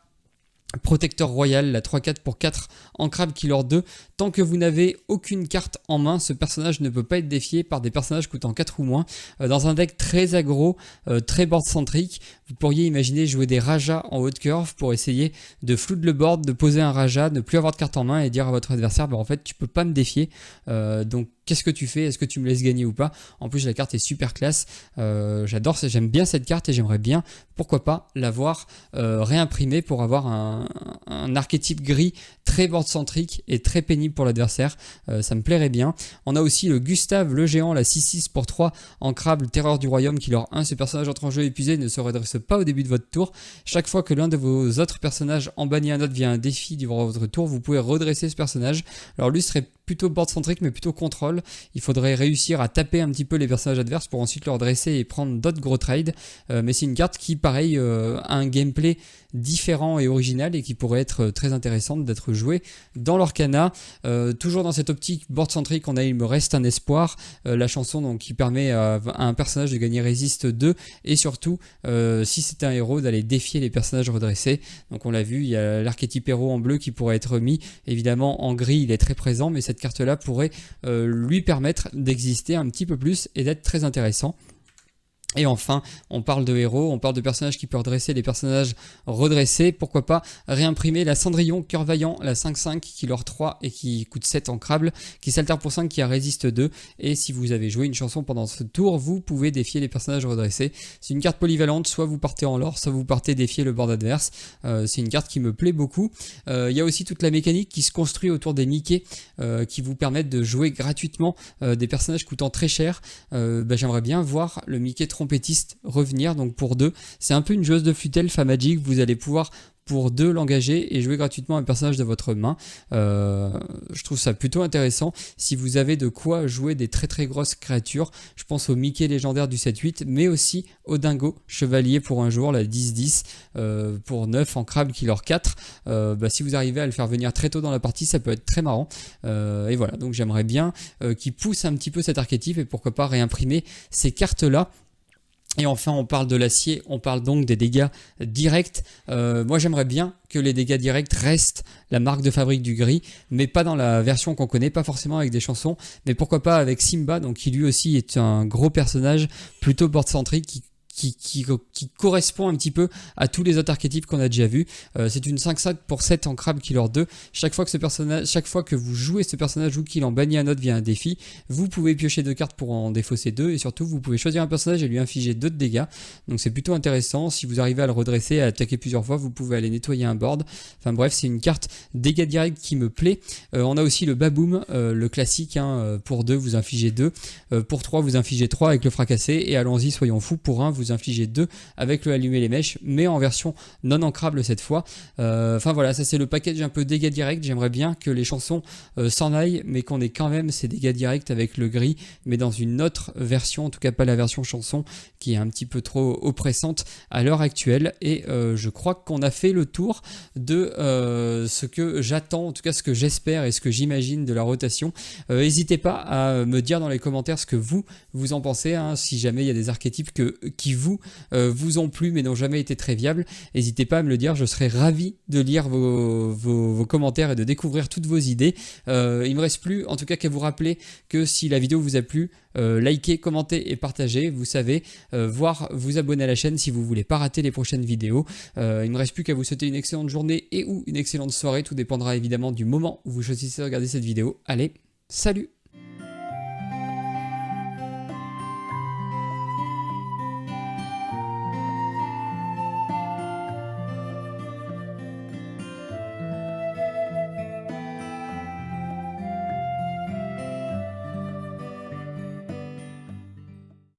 Protecteur Royal, la 3-4 pour 4 ancrable killer 2. Tant que vous n'avez aucune carte en main, ce personnage ne peut pas être défié par des personnages coûtant 4 ou moins. Dans un deck très aggro, très board centrique, vous pourriez imaginer jouer des Rajas en haute curve pour essayer de flood le board, de poser un Raja, ne plus avoir de carte en main et dire à votre adversaire en fait tu peux pas me défier, donc qu'est-ce que tu fais, est-ce que tu me laisses gagner ou pas. En plus la carte est super classe, j'aime bien cette carte et j'aimerais bien, pourquoi pas, l'avoir réimprimée pour avoir un archétype gris très board centrique et très pénible pour l'adversaire. Ça me plairait bien. On a aussi le Gustave le géant, la 6-6 pour 3 ancrable terreur du royaume killer 1. Ce personnage entre en jeu épuisé ne se redresse pas au début de votre tour. Chaque fois que l'un de vos autres personnages en bannit un autre via un défi durant votre tour, vous pouvez redresser ce personnage. Alors lui serait plutôt board centrique mais plutôt contrôle. Il faudrait réussir à taper un petit peu les personnages adverses pour ensuite leur dresser et prendre d'autres gros trades. Mais c'est une carte qui pareil a un gameplay différent et original et qui pourrait être très intéressante d'être jouée dans l'Orcana. Toujours dans cette optique board centrique, on a Il me reste un espoir, la chanson donc, qui permet à un personnage de gagner résiste 2 et surtout si c'est un héros d'aller défier les personnages redressés. Donc on l'a vu, il y a l'archétype héros en bleu qui pourrait être mis, évidemment en gris il est très présent, mais cette carte là pourrait lui permettre d'exister un petit peu plus et d'être très intéressant. Et enfin, on parle de héros, on parle de personnages qui peuvent redresser, des personnages redressés. Pourquoi pas réimprimer la Cendrillon, Cœur Vaillant, la 5-5 qui leur 3 et qui coûte 7 ancrable, qui s'altère pour 5, qui a résiste 2. Et si vous avez joué une chanson pendant ce tour, vous pouvez défier les personnages redressés. C'est une carte polyvalente, soit vous partez en lore, soit vous partez défier le board adverse. C'est une carte qui me plaît beaucoup. Il y a aussi toute la mécanique qui se construit autour des Mickey qui vous permettent de jouer gratuitement des personnages coûtant très cher. J'aimerais bien voir le Mickey trompettiste revenir, donc pour 2. C'est un peu une joueuse de flûte elfe à Magic, vous allez pouvoir pour 2 l'engager et jouer gratuitement un personnage de votre main. Je trouve ça plutôt intéressant. Si vous avez de quoi jouer des très très grosses créatures, je pense au Mickey légendaire du 7-8, mais aussi au Dingo Chevalier pour un jour, la 10-10 pour 9 en crabe qui leur 4. Si vous arrivez à le faire venir très tôt dans la partie, ça peut être très marrant. Et voilà, donc j'aimerais bien qu'il pousse un petit peu cet archétype et pourquoi pas réimprimer ces cartes-là. Et enfin, on parle de l'acier, on parle donc des dégâts directs. Moi, j'aimerais bien que les dégâts directs restent la marque de fabrique du gris, mais pas dans la version qu'on connaît, pas forcément avec des chansons, mais pourquoi pas avec Simba, donc qui lui aussi est un gros personnage, plutôt board-centrique, qui correspond un petit peu à tous les autres archétypes qu'on a déjà vus. C'est une 5-5 pour 7 en crabe qui leur 2. Chaque fois que vous jouez ce personnage ou qu'il en bannit un autre via un défi, vous pouvez piocher 2 cartes pour en défausser 2 et surtout vous pouvez choisir un personnage et lui infliger 2 de dégâts. Donc c'est plutôt intéressant. Si vous arrivez à le redresser, à attaquer plusieurs fois, vous pouvez aller nettoyer un board. Enfin bref, c'est une carte dégâts directs qui me plaît. On a aussi le Baboom, le classique, pour 2 vous infligez 2, pour 3 vous infligez 3 avec le fracassé et allons-y soyons fous, pour 1 vous infligez 2 avec le allumer les mèches, mais en version non ancrable cette fois. Enfin voilà, ça c'est le package un peu dégâts directs. J'aimerais bien que les chansons s'en aillent, mais qu'on ait quand même ces dégâts directs avec le gris, mais dans une autre version, en tout cas pas la version chanson qui est un petit peu trop oppressante à l'heure actuelle. Et je crois qu'on a fait le tour de ce que j'attends, en tout cas ce que j'espère et ce que j'imagine de la rotation. N'hésitez pas à me dire dans les commentaires ce que vous en pensez, si jamais il y a des archétypes qui vous ont plu mais n'ont jamais été très viables. N'hésitez pas à me le dire, je serais ravi de lire vos commentaires et de découvrir toutes vos idées. Il ne me reste plus en tout cas qu'à vous rappeler que si la vidéo vous a plu, likez, commentez et partagez, vous savez, voire vous abonner à la chaîne si vous voulez pas rater les prochaines vidéos. Il ne me reste plus qu'à vous souhaiter une excellente journée et ou une excellente soirée, tout dépendra évidemment du moment où vous choisissez de regarder cette vidéo. Allez, salut!